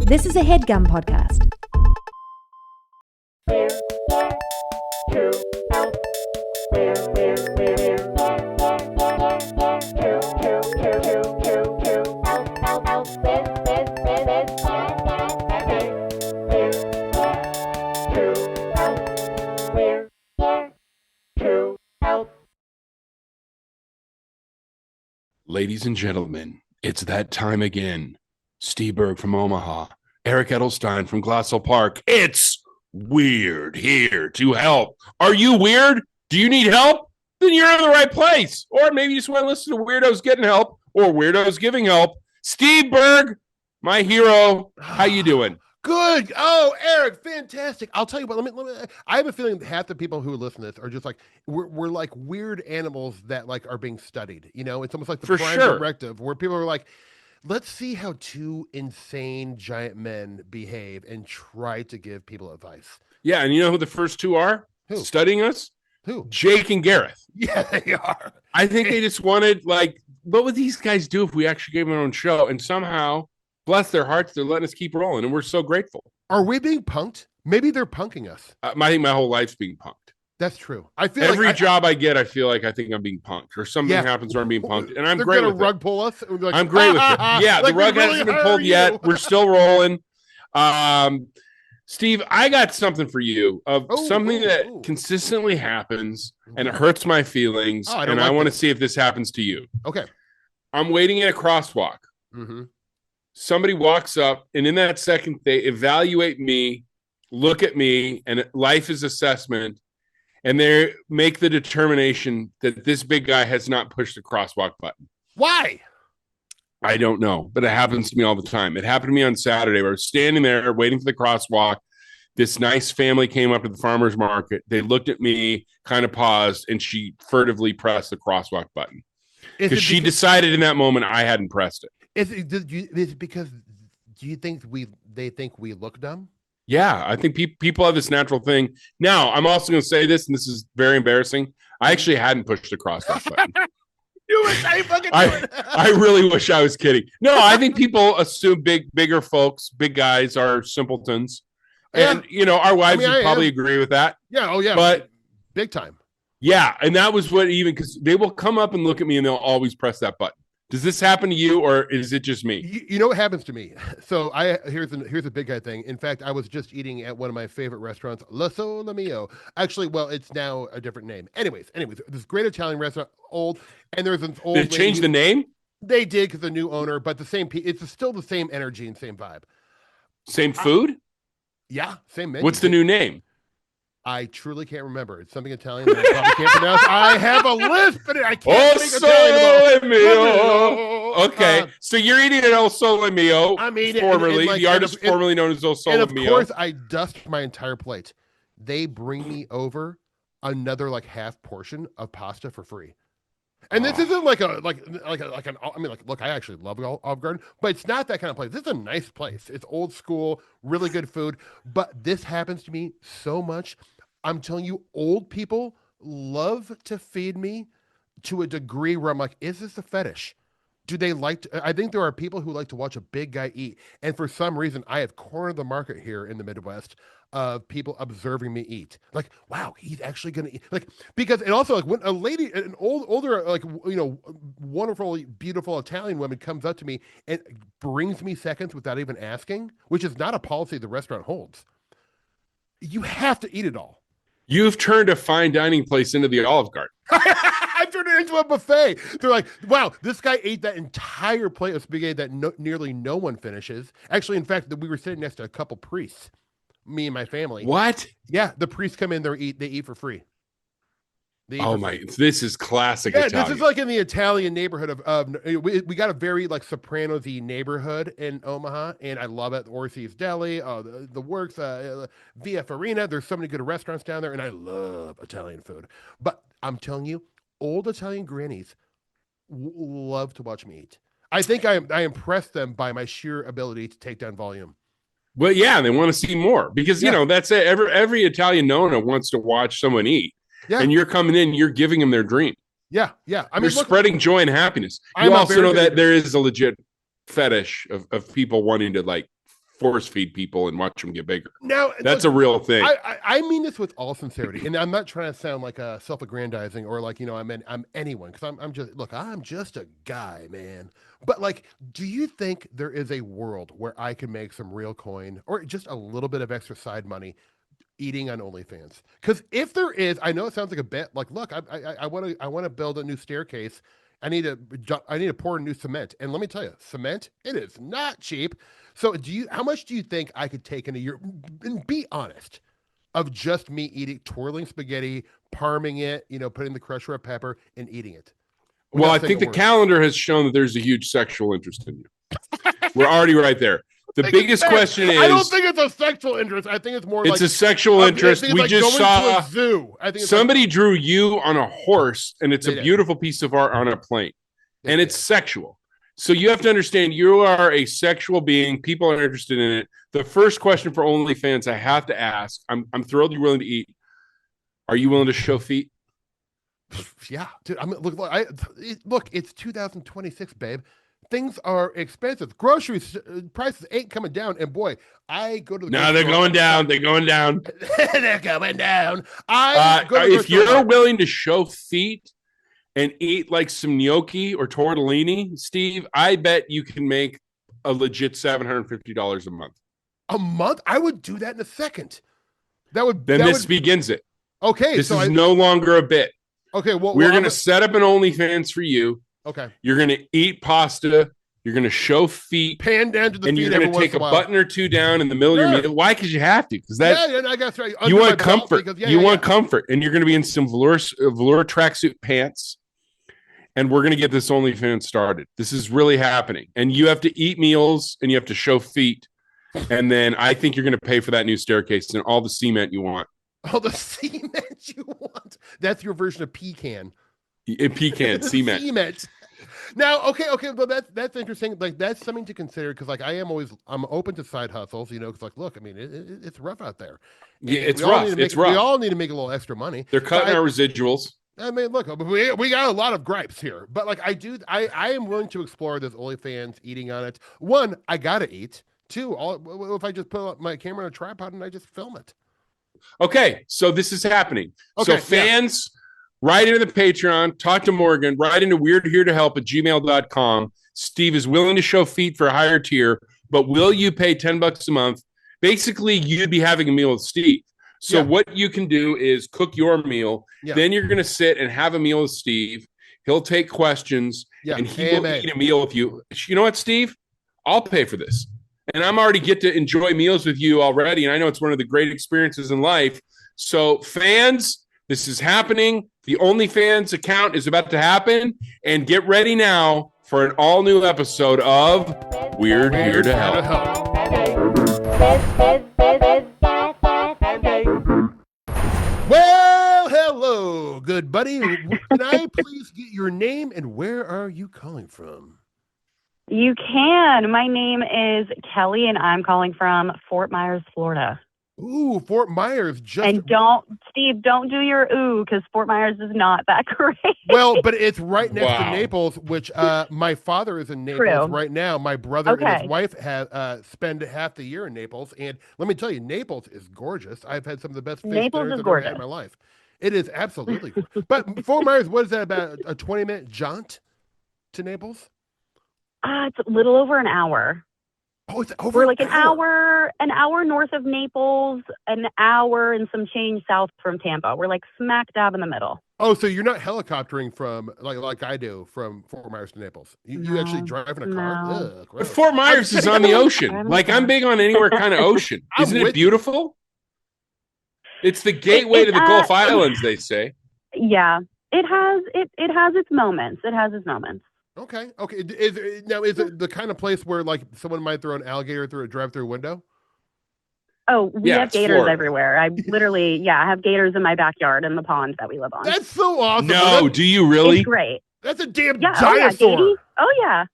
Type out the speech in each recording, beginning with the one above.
This is a HeadGum podcast. Ladies and gentlemen, it's that time again. Steve Berg from Omaha, Eric Edelstein from Glassell Park. It's Weird here to help. Are you weird? Do you need help? Then you're in the right place. Or maybe you just want to listen to Weirdos Getting Help or Weirdos Giving Help. Steve Berg, my hero, how you doing? Good. Oh, Eric, fantastic. I'll tell you what, let me I have a feeling that half the people who listen to this are just like, we're like weird animals that like are being studied. You know, it's almost like the prime directive where people are like, let's see how two insane giant men behave and try to give people advice. Yeah, and you know who the first two are? Who? Studying us? Who? Jake and Gareth. Yeah, they are. I think they just wanted, like, what would these guys do if we actually gave them our own show? And somehow, bless their hearts, they're letting us keep rolling, and we're so grateful. Are we being punked? Maybe they're punking us. I think my whole life's being punked. That's true. I feel every job I get, I feel like I think I'm being punked, or something happens where I'm being punked, and I'm great with it. Rug pull us. Like, I'm great with it. Yeah, like the rug hasn't been pulled yet. We're still rolling. Steve, I got something for you of something that consistently happens, and it hurts my feelings, and I want to see if this happens to you. Okay. I'm waiting at a crosswalk. Mm-hmm. Somebody walks up, and in that second, they evaluate me, look at me, and life is assessment. And they make the determination that this big guy has not pushed the crosswalk button. Why? I don't know, but it happens to me all the time. It happened to me on Saturday where I was standing there waiting for the crosswalk. This nice family came up to the farmer's market. They looked at me, kind of paused, and she furtively pressed the crosswalk button. Because she decided in that moment I hadn't pressed it. Is it because do you think they think we look dumb? Yeah, I think people have this natural thing. Now, I'm also going to say this, and this is very embarrassing. I actually hadn't pushed the crosswalk button. I really wish I was kidding. No, I think people assume bigger folks, big guys are simpletons. And, you know, our wives would probably agree with that. Yeah, oh yeah. But big time. Yeah, and that was what because they will come up and look at me and they'll always press that button. Does this happen to you, or is it just me? You know what happens to me? So here's a big guy thing. In fact, I was just eating at one of my favorite restaurants, La Sole Mio. Actually, well, it's now a different name. Anyways, this great Italian restaurant, old, and there's an old. Did they change the name? They did because the new owner, but the same. It's still the same energy and same vibe. Same food? Yeah, same menu. What's the new name? I truly can't remember. It's something Italian that I probably can't pronounce. I have a lisp, but I can't speak Italian. Mio. Okay, so you're eating at El Sole Mio. I mean, formerly the artist formerly known as El Sole Mio. And of course, I dust my entire plate. They bring me over another like half portion of pasta for free. And this isn't like an. I mean, like, look, I actually love Olive Garden, but it's not that kind of place. This is a nice place. It's old school, really good food. But this happens to me so much. I'm telling you, old people love to feed me to a degree where I'm like, is this a fetish? Do they like to? I think there are people who like to watch a big guy eat. And for some reason, I have cornered the market here in the Midwest of people observing me eat. Like, wow, he's actually going to eat. Like, because, and also, like, when a lady, an older, like, you know, wonderful, beautiful Italian woman comes up to me and brings me seconds without even asking, which is not a policy the restaurant holds. You have to eat it all. You've turned a fine dining place into the Olive Garden. I turned it into a buffet. They're like, wow, this guy ate that entire plate of spaghetti that nearly no one finishes. Actually, in fact, we were sitting next to a couple priests, me and my family. What? Yeah, the priests come in there, they eat for free. This is classic Italian. This is like in the Italian neighborhood of we got a very like Sopranos-y neighborhood in Omaha, and I love it. Orsi's Deli, the works, Via Farina. There's so many good restaurants down there, and I love Italian food. But I'm telling you, old Italian grannies love to watch me eat. I think I impress them by my sheer ability to take down volume. Well, yeah, they want to see more because, you know, that's it. Every Italian nonna wants to watch someone eat. Yeah. And you're coming in, you're giving them their dream. Yeah, yeah. I mean, you're spreading joy and happiness. You also know that there is a legit fetish of people wanting to like force feed people and watch them get bigger. Now That's a real thing. I mean this with all sincerity, and I'm not trying to sound like a self-aggrandizing or like I'm anyone, because I'm just a guy, man. But like, do you think there is a world where I can make some real coin or just a little bit of extra side money eating on OnlyFans? Because if there is, I know it sounds like a bet. Like, look, I want to build a new staircase. I need to pour new cement, and let me tell you, cement, it is not cheap. So how much do you think I could take in a year, and be honest, of just me twirling spaghetti, parming it, putting the crushed red pepper and eating it? Well, I think the calendar has shown that there's a huge sexual interest in you. We're already right there. The biggest question is, I don't think it's a sexual interest. I think it's more it's a sexual interest. We just saw a zoo. I think somebody drew you on a horse, and it's a beautiful piece of art on a plane, and it's sexual. So you have to understand, you are a sexual being. People are interested in it. The first question for OnlyFans I have to ask, I'm thrilled you're willing to eat. Are you willing to show feet? Yeah, dude. I mean, look, it's 2026, babe. Things are expensive. Groceries prices ain't coming down. And boy, I go to the no, they're going down. They're going down. They're going down. If you're willing to show feet and eat like some gnocchi or tortellini, Steve, I bet you can make a legit $750 a month. A month? I would do that in a second. This begins it. Okay, this is no longer a bit. Okay, well, we're going to set up an OnlyFans for you. Okay. You're going to eat pasta. You're going to show feet. Pan down to the feet. And you're going to take a button or two down in the middle of your meal. Why? Because you have to. Because I guess right. You want comfort. You want comfort. And you're going to be in some velour tracksuit pants. And we're going to get this OnlyFans started. This is really happening. And you have to eat meals and you have to show feet. And then I think you're going to pay for that new staircase and all the cement you want. All the cement you want. That's your version of pecan. Pecan cement. Cement. Now, okay, well that's interesting. Like that's something to consider because like I'm open to side hustles, because like look, I mean it's rough out there. Yeah, it's rough. We all need to make a little extra money. They're cutting our residuals. I mean, look, we got a lot of gripes here, but like I am willing to explore this OnlyFans eating on it. One, I gotta eat. Two, if I just put up my camera on a tripod and I just film it. Okay, so this is happening. Okay, so fans, write into the Patreon, talk to Morgan, write into weirdheretohelp@gmail.com. Steve is willing to show feet for a higher tier, but will you pay $10 a month? Basically, you'd be having a meal with Steve. So what you can do is cook your meal. Yeah. Then you're going to sit and have a meal with Steve. He'll take questions, and he will eat a meal with you. You know what, Steve? I'll pay for this. And I'm already get to enjoy meals with you already. And I know it's one of the great experiences in life. So fans, this is happening. The OnlyFans account is about to happen. And get ready now for an all new episode of Weird Here to Help. Well, hello, good buddy. Can I please get your name and where are you calling from? You can. My name is Kelly, and I'm calling from Fort Myers, Florida. Ooh, Fort Myers. And Steve, don't do your ooh, because Fort Myers is not that great. Well, but it's right next to Naples, which my father is in Naples right now. My brother and his wife have spend half the year in Naples, and let me tell you, Naples is gorgeous. I've had some of the best fish dinners I've ever had in my life. It is absolutely gorgeous. But Fort Myers, what is that, about a 20-minute jaunt to Naples? It's a little over an hour. Oh, it's over. We're like an hour north of Naples, an hour and some change south from Tampa. We're like smack dab in the middle. Oh, so you're not helicoptering from like I do from Fort Myers to Naples. You actually drive in a car. Ugh, but Fort Myers is on the ocean. Like I'm big on anywhere kind of ocean. Isn't it beautiful? It's the gateway to the Gulf Islands, they say. Yeah, it has its moments. It has its moments. Okay. Is it the kind of place where like someone might throw an alligator through a drive-through window? Oh, we have gators everywhere. I literally, I have gators in my backyard in the pond that we live on. That's so awesome. No, do you really? It's great. That's a damn dinosaur. Oh yeah.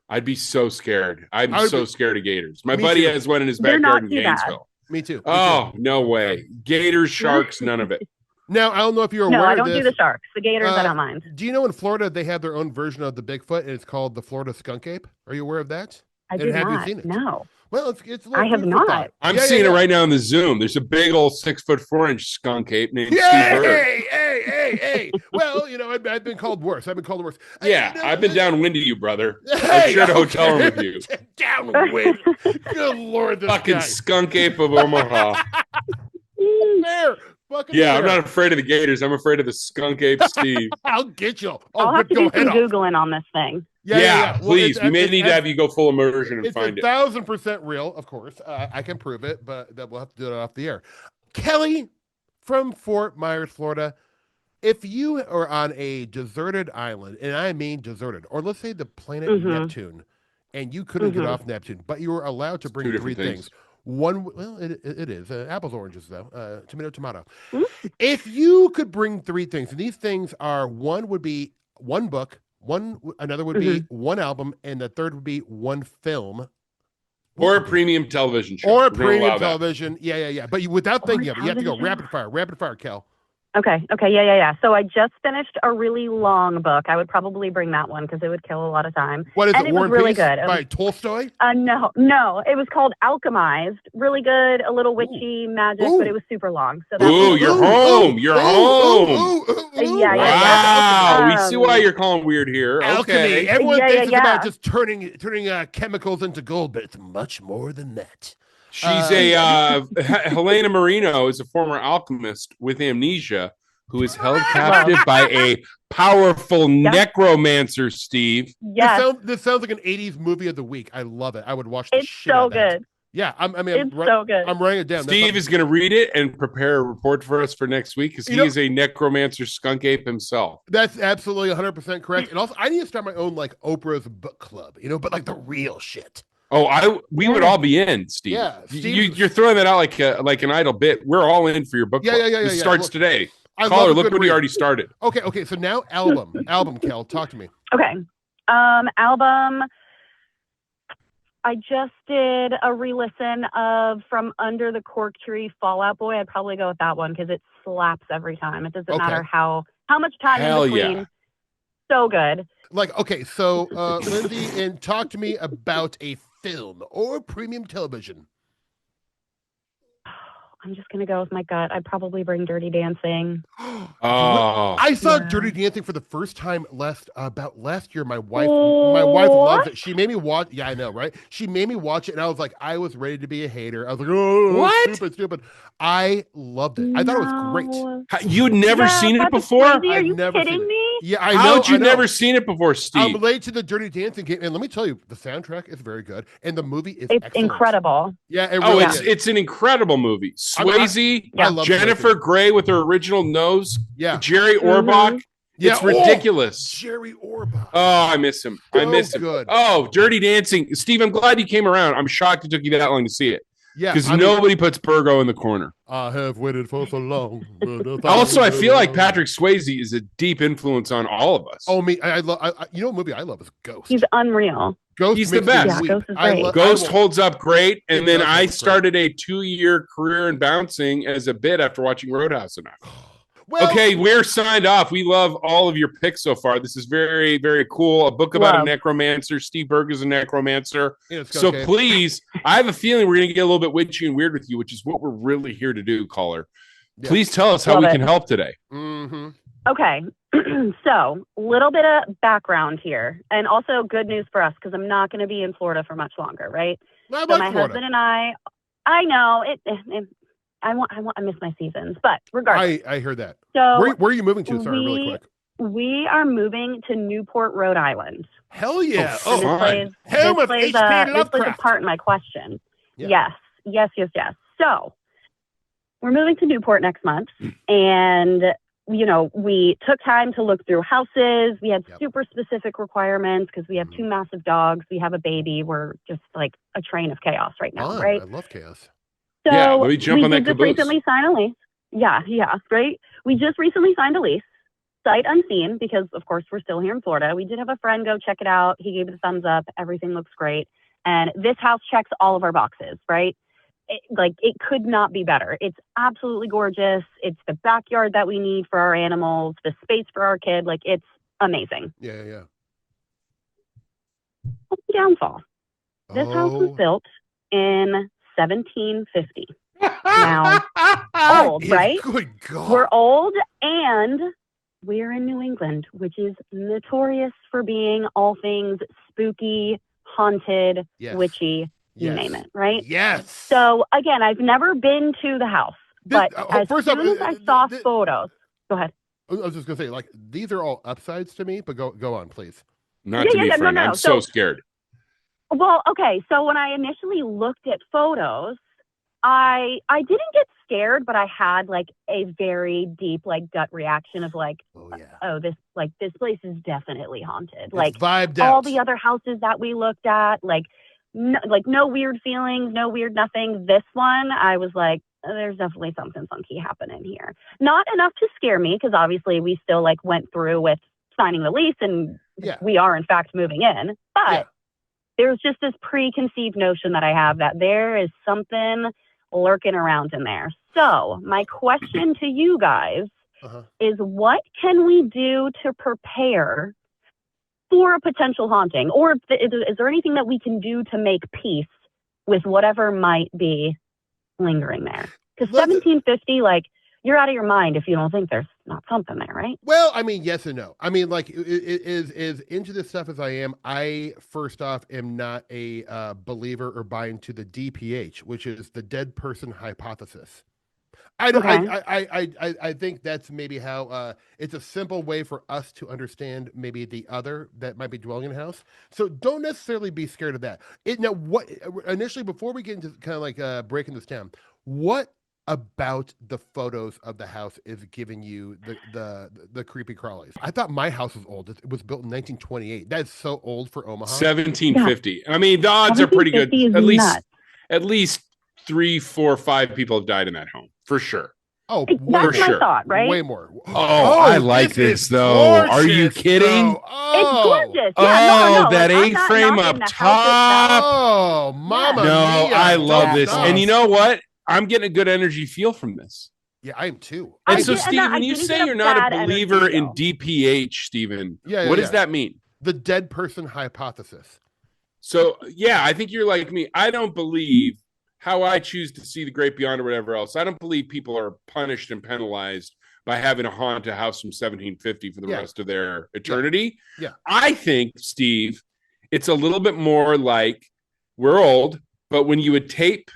I'd be so scared. I'm so scared of gators. My buddy has one in his backyard in Gainesville. Me too. No way. Gators, sharks, none of it. Now, I don't know if you're aware of this. No, I don't do the sharks. The gators, I don't mind. Do you know in Florida they have their own version of the Bigfoot, and it's called the Florida skunk ape? Are you aware of that? I And did have you not. seen it? No. Well, it's a little I have food for not. thought. I'm seeing it right now in the Zoom. There's a big old 6'4" skunk ape named Steve Bird. Hey. Well, I've been called worse. I've Yeah, I've been downwind to you, brother. Hey, I shared a hotel room with you. Downwind. Good Lord, this Fucking guy. skunk ape of Omaha. Fair. Fucking Yeah, fair. I'm not afraid of the Gators. I'm afraid of the skunk ape Steve. I'll get you. I'll have to go do some head off. Googling on this thing. Yeah. Well, please. We may need to have you go full immersion and it's find it. 1,000% real, of course. I can prove it, but we'll have to do it off the air. Kelly from Fort Myers, Florida. If you are on a deserted island, and I mean deserted, or let's say the planet Neptune, and you couldn't get off Neptune, but you were allowed to bring three things. One, well, it is apples, oranges, though. Tomato. If you could bring three things, and these things are, one would be one book, another would be one album, and the third would be one film. Or a premium television show. Or a premium television. Yeah. But without thinking of it, you have to go rapid fire, Kel. Okay. Yeah. So I just finished a really long book. I would probably bring that one because it would kill a lot of time. What is and it? It War was and really Peace good. by Tolstoy? No. It was called Alchemized. Really good. A little witchy magic, but it was super long. So You're home. You're home. Yeah. Wow. We see why you're calling weird here. Alchemy. Okay. Everyone thinks it's about just turning chemicals into gold, but it's much more than that. She's Helena Marino is a former alchemist with amnesia who is held captive by a powerful necromancer, Steve. Yes. This sounds like an 80s movie of the week. I love it. I would watch the shit out of that. It's so good. Yeah, it's so good. I'm writing it down. Steve is going to read it and prepare a report for us for next week because he is a necromancer skunk ape himself. That's absolutely 100% correct. And also, I need to start my own Oprah's book club, but like the real shit. Oh, we would all be in, Steve. Yeah, you're throwing that out like an idle bit. We're all in for your book club. Yeah. It starts today. Look what he already started. Okay. So now album, Kel, talk to me. Okay, album. I just did a re-listen of From Under the Cork Tree, Fall Out Boy. I'd probably go with that one because it slaps every time. It doesn't matter how much time in between. Yeah. So good. So Lindsay, and talk to me about a film or premium television. I'm just going to go with my gut. I'd probably bring Dirty Dancing. I saw Dirty Dancing for the first time last year. My wife loves it. She made me watch. Yeah, I know, right? She made me watch it, and I was ready to be a hater. I was like, oh, what? Stupid. I loved it. I thought it was great. You'd never seen it before? Are you kidding me? Yeah, I know. How'd you never seen it before, Steve? I'm late to the Dirty Dancing game, and let me tell you, the soundtrack is very good, and the movie is excellent. Incredible. Yeah, it's an incredible movie. Swayze, I love Jennifer Swayze. Grey with her original nose. Yeah, Jerry Orbach. Yeah, it's ridiculous. Jerry Orbach. Oh, I miss him. I miss him. Good. Oh, Dirty Dancing. Steve, I'm glad you came around. I'm shocked it took you that long to see it. Yeah, because nobody puts Burgo in the corner. I have waited for so long. Also, I feel like Patrick Swayze is a deep influence on all of us. Oh, me, I love. What movie I love is Ghost. He's unreal. Ghost, he's the best. Yeah, Ghost is great. Ghost holds up great. And then I started a 2-year career in bouncing as a bit after watching Roadhouse enough. Well, okay, we're signed off. We love all of your picks so far. This is very, very cool. A book about a necromancer. Steve Berg is a necromancer. So please, I have a feeling we're going to get a little bit witchy and weird with you, which is what we're really here to do, caller. Yeah. Please tell us how we can help today. Mm-hmm. Okay, so a little bit of background here, and also good news for us because I'm not going to be in Florida for much longer, right? So my husband and I know I miss my seasons, but regardless. I heard that. So where are you moving to? Sorry, really quick. We are moving to Newport, Rhode Island. Hell yeah! Home of H.P. Lovecraft. This plays a part in my question. Yeah. Yes. So we're moving to Newport next month, and we took time to look through houses. We had super specific requirements because we have 2 massive dogs. We have a baby. We're just like a train of chaos right now, right? I love chaos. So let me jump on that caboose. We just recently signed a lease. Yeah, right? We just recently signed a lease, sight unseen, because, of course, we're still here in Florida. We did have a friend go check it out. He gave it a thumbs up. Everything looks great. And this house checks all of our boxes, right? It could not be better. It's absolutely gorgeous. It's the backyard that we need for our animals, the space for our kid. It's amazing. Yeah. What's the downfall? This house was Oh, built in 1750. Now, old, right? Good God. We're old, and we're in New England, which is notorious for being all things spooky, haunted, Yes. witchy, you Yes. name it, right? Yes. So again, I've never been to the house, but as first soon off, as I saw photos, go ahead. I was just gonna say, like, these are all upsides to me, but go on, please. Not to be No, friend. no, I'm no. so scared. Well, okay. So when I initially looked at photos, I didn't get scared, but I had like a very deep like gut reaction of like, Oh yeah. oh, this place is definitely haunted. It's Like vibed all out. the other houses that we looked at, like no weird feelings, no weird nothing. This one, I was like, there's definitely something funky happening here. Not enough to scare me, because obviously we still like went through with signing the lease and Yeah. we are in fact moving in. But Yeah. there's just this preconceived notion that I have that there is something lurking around in there. So my question to you guys is, what can we do to prepare for a potential haunting? Or is there anything that we can do to make peace with whatever might be lingering there? Because 1750, like, you're out of your mind if you don't think there's not something there, right? Well, I mean, yes and no. I mean, like, is into this stuff as I am. I first off am not a believer or buy into the DPH, which is the dead person hypothesis. I think that's maybe how it's a simple way for us to understand maybe the other that might be dwelling in a house. So don't necessarily be scared of that. Now, what initially, before we get into kind of like breaking this down, what about the photos of the house is giving you the creepy crawlies? I thought my house was old. It was built in 1928. That's so old for Omaha. 1750. I mean, the odds are pretty good. At least 3, 4, 5 people have died in that home for sure. Oh, that's my thought, right? Way more. Oh, I like this though. Gorgeous, are you kidding? Bro. Oh. It's gorgeous. Yeah, no. That like, A-frame up top. Oh, mama No, mia. I love this. Stop. And you know what? I'm getting a good energy feel from this. Yeah, I am too. And so, Steve, when you say you're not a believer in DPH, Stephen, what does that mean? The dead person hypothesis. So, yeah, I think you're like me. I don't believe how I choose to see the great beyond or whatever else. I don't believe people are punished and penalized by having to haunt a house from 1750 for the rest of their eternity. Yeah. I think, Steve, it's a little bit more like we're old, but when you would tape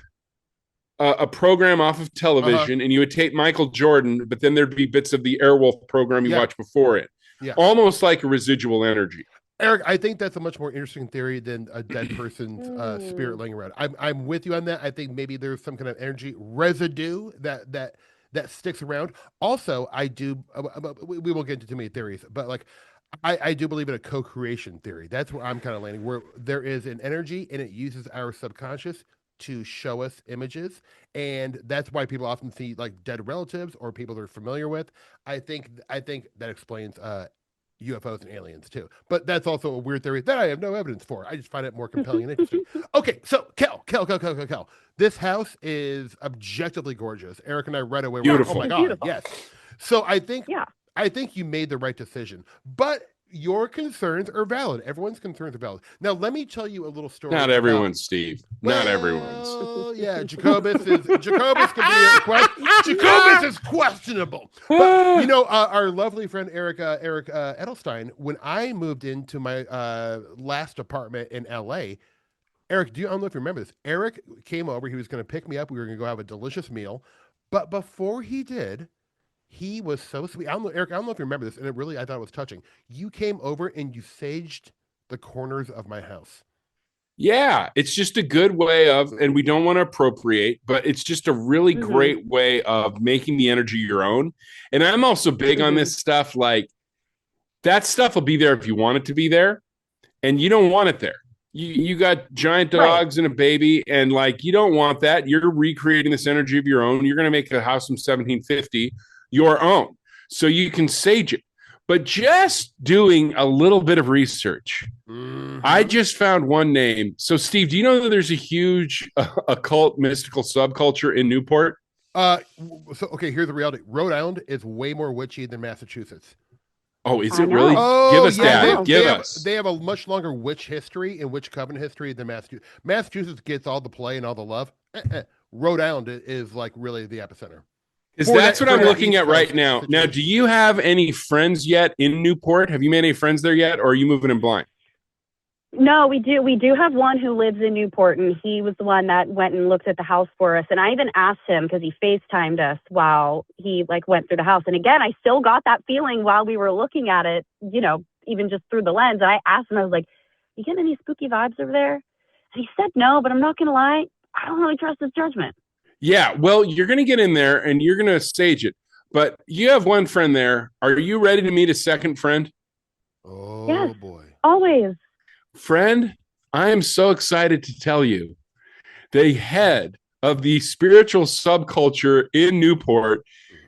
a program off of television and you would tape Michael Jordan, but then there'd be bits of the Airwolf program you watched before it. Yeah. Almost like a residual energy. Eric, I think that's a much more interesting theory than a dead person's spirit laying around. I'm with you on that. I think maybe there's some kind of energy residue that sticks around. Also, I do. We won't get into too many theories, but like, I do believe in a co-creation theory. That's where I'm kind of landing, where there is an energy and it uses our subconscious to show us images, and that's why people often see like dead relatives or people they're familiar with. I think that explains UFOs and aliens too, but that's also a weird theory that I have no evidence for. I just find it more compelling and interesting. Okay, so Kel, this house is objectively gorgeous. Eric and I right away were like, oh my god, beautiful. Yes. So I think you made the right decision, but your concerns are valid. Everyone's concerns are valid. Now, let me tell you a little story. Not everyone's, Steve. Not everyone's. Oh, yeah. Jacobus can be Jacobus is questionable. But, you know, our lovely friend Eric Edelstein, when I moved into my last apartment in LA, Eric, I don't know if you remember this. Eric came over. He was going to pick me up. We were going to go have a delicious meal. But before he did, he was so sweet. Eric, I don't know if you remember this, and I thought it was touching. You came over and you saged the corners of my house. Yeah, it's just a good way of, and we don't want to appropriate, but it's just a really great way of making the energy your own. And I'm also big on this stuff. Like, that stuff will be there if you want it to be there, and you don't want it there. You got giant dogs and a baby, and like, you don't want that. You're recreating this energy of your own. You're going to make a house from 1750 your own, so you can sage it. But just doing a little bit of research, I just found one name. So, Steve, do you know that there's a huge occult mystical subculture in Newport? So okay, here's the reality. Rhode Island is way more witchy than Massachusetts. Oh, is I it really? know. Oh, Give us, yeah, Dad. Give us. They have a much longer witch history and witch covenant history than Massachusetts. Massachusetts gets all the play and all the love. Rhode Island is like really the epicenter. Because that's what I'm looking East at right Coast now. Now, situation. do you have any friends yet in Newport? Have you made any friends there yet, or are you moving in blind? No, we do. We do have one who lives in Newport, and he was the one that went and looked at the house for us. And I even asked him because he FaceTimed us while he went through the house. And again, I still got that feeling while we were looking at it, even just through the lens. And I asked him, I was like, "You getting any spooky vibes over there?" And he said no, but I'm not gonna lie, I don't really trust his judgment. Yeah, well, you're going to get in there and you're going to stage it. But you have one friend there. Are you ready to meet a second friend? Oh, Yes. boy. Always. Friend, I am so excited to tell you the head of the spiritual subculture in Newport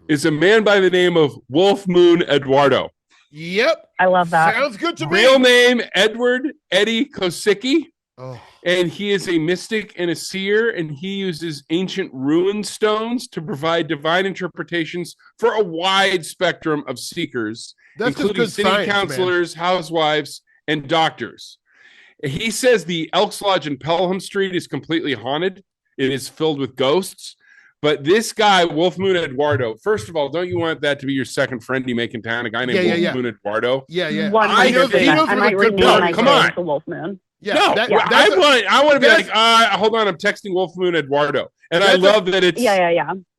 is a man by the name of Wolf Moon Eduardo. Yep. I love that. Sounds good to me. Real name, Edward Eddy Kosicki. Oh. And he is a mystic and a seer, and he uses ancient ruin stones to provide divine interpretations for a wide spectrum of seekers, That's just including good city science, councilors, housewives, and doctors. He says the Elks Lodge in Pelham Street is completely haunted. It is filled with ghosts. But this guy, Wolf Moon Eduardo, first of all, don't you want that to be your second friend you make in town? A guy named Wolf Moon Eduardo? Yeah. 100%. I might rename my come name on. to Wolf Moon. Yeah, no, I want to be like, hold on, I'm texting Wolf Moon Eduardo. And I love that it's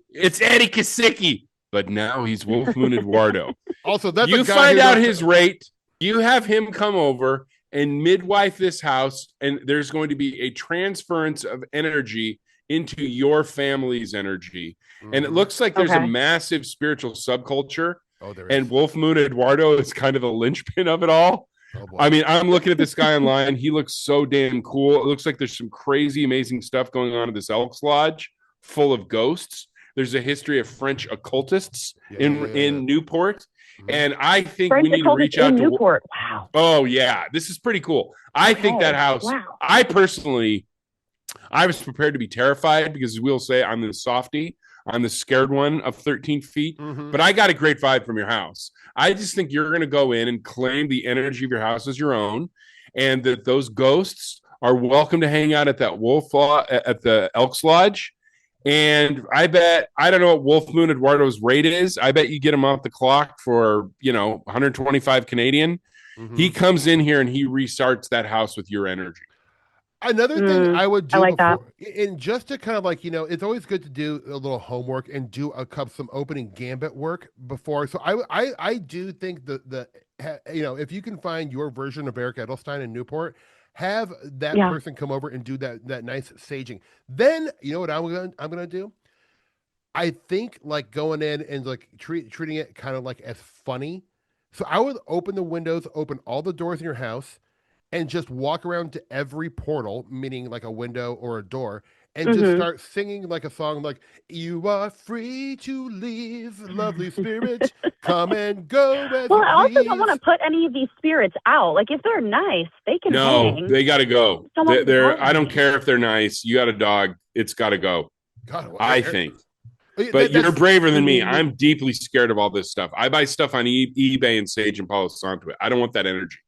it's Eddy Kosicki, but now he's Wolf Moon Eduardo. Also, that's you find out his rate, you have him come over and midwife this house, and there's going to be a transference of energy into your family's energy. Mm-hmm. And it looks like there's a massive spiritual subculture. Oh, there is. And Wolf Moon Eduardo is kind of the linchpin of it all. Oh, I mean, I'm looking at this guy online. He looks so damn cool. It looks like there's some crazy, amazing stuff going on at this Elks Lodge full of ghosts. There's a history of French occultists in Newport. Mm-hmm. And I think we need to reach out to Newport. Wow. Oh, yeah. This is pretty cool. I think that house, I was prepared to be terrified because we'll say I'm the softie. I'm the scared one of 13 feet, but I got a great vibe from your house. I just think you're going to go in and claim the energy of your house as your own, and that those ghosts are welcome to hang out at that at the Elks Lodge. And I don't know what Wolf Moon Eduardo's rate is. I bet you get him off the clock for, 125 Canadian. Mm-hmm. He comes in here and he restarts that house with your energy. Another thing I would do and just to kind of it's always good to do a little homework and do some opening gambit work before. So I do think if you can find your version of Eric Edelstein in Newport, have that person come over and do that nice saging. Then you know what I'm gonna do? I think going in and treating it kind of as funny. So I would open the windows, open all the doors in your house, and just walk around to every portal, meaning like a window or a door, and just start singing a song like, "You are free to leave, lovely spirits, come and go as Well, I also please." don't want to put any of these spirits out. If they're nice, they can hang. They got to go. I don't care if they're nice. You got a dog. It's got to go. God, I think. But you're braver than me. I'm deeply scared of all this stuff. I buy stuff on eBay and Sage and Palo Santo. I don't want that energy.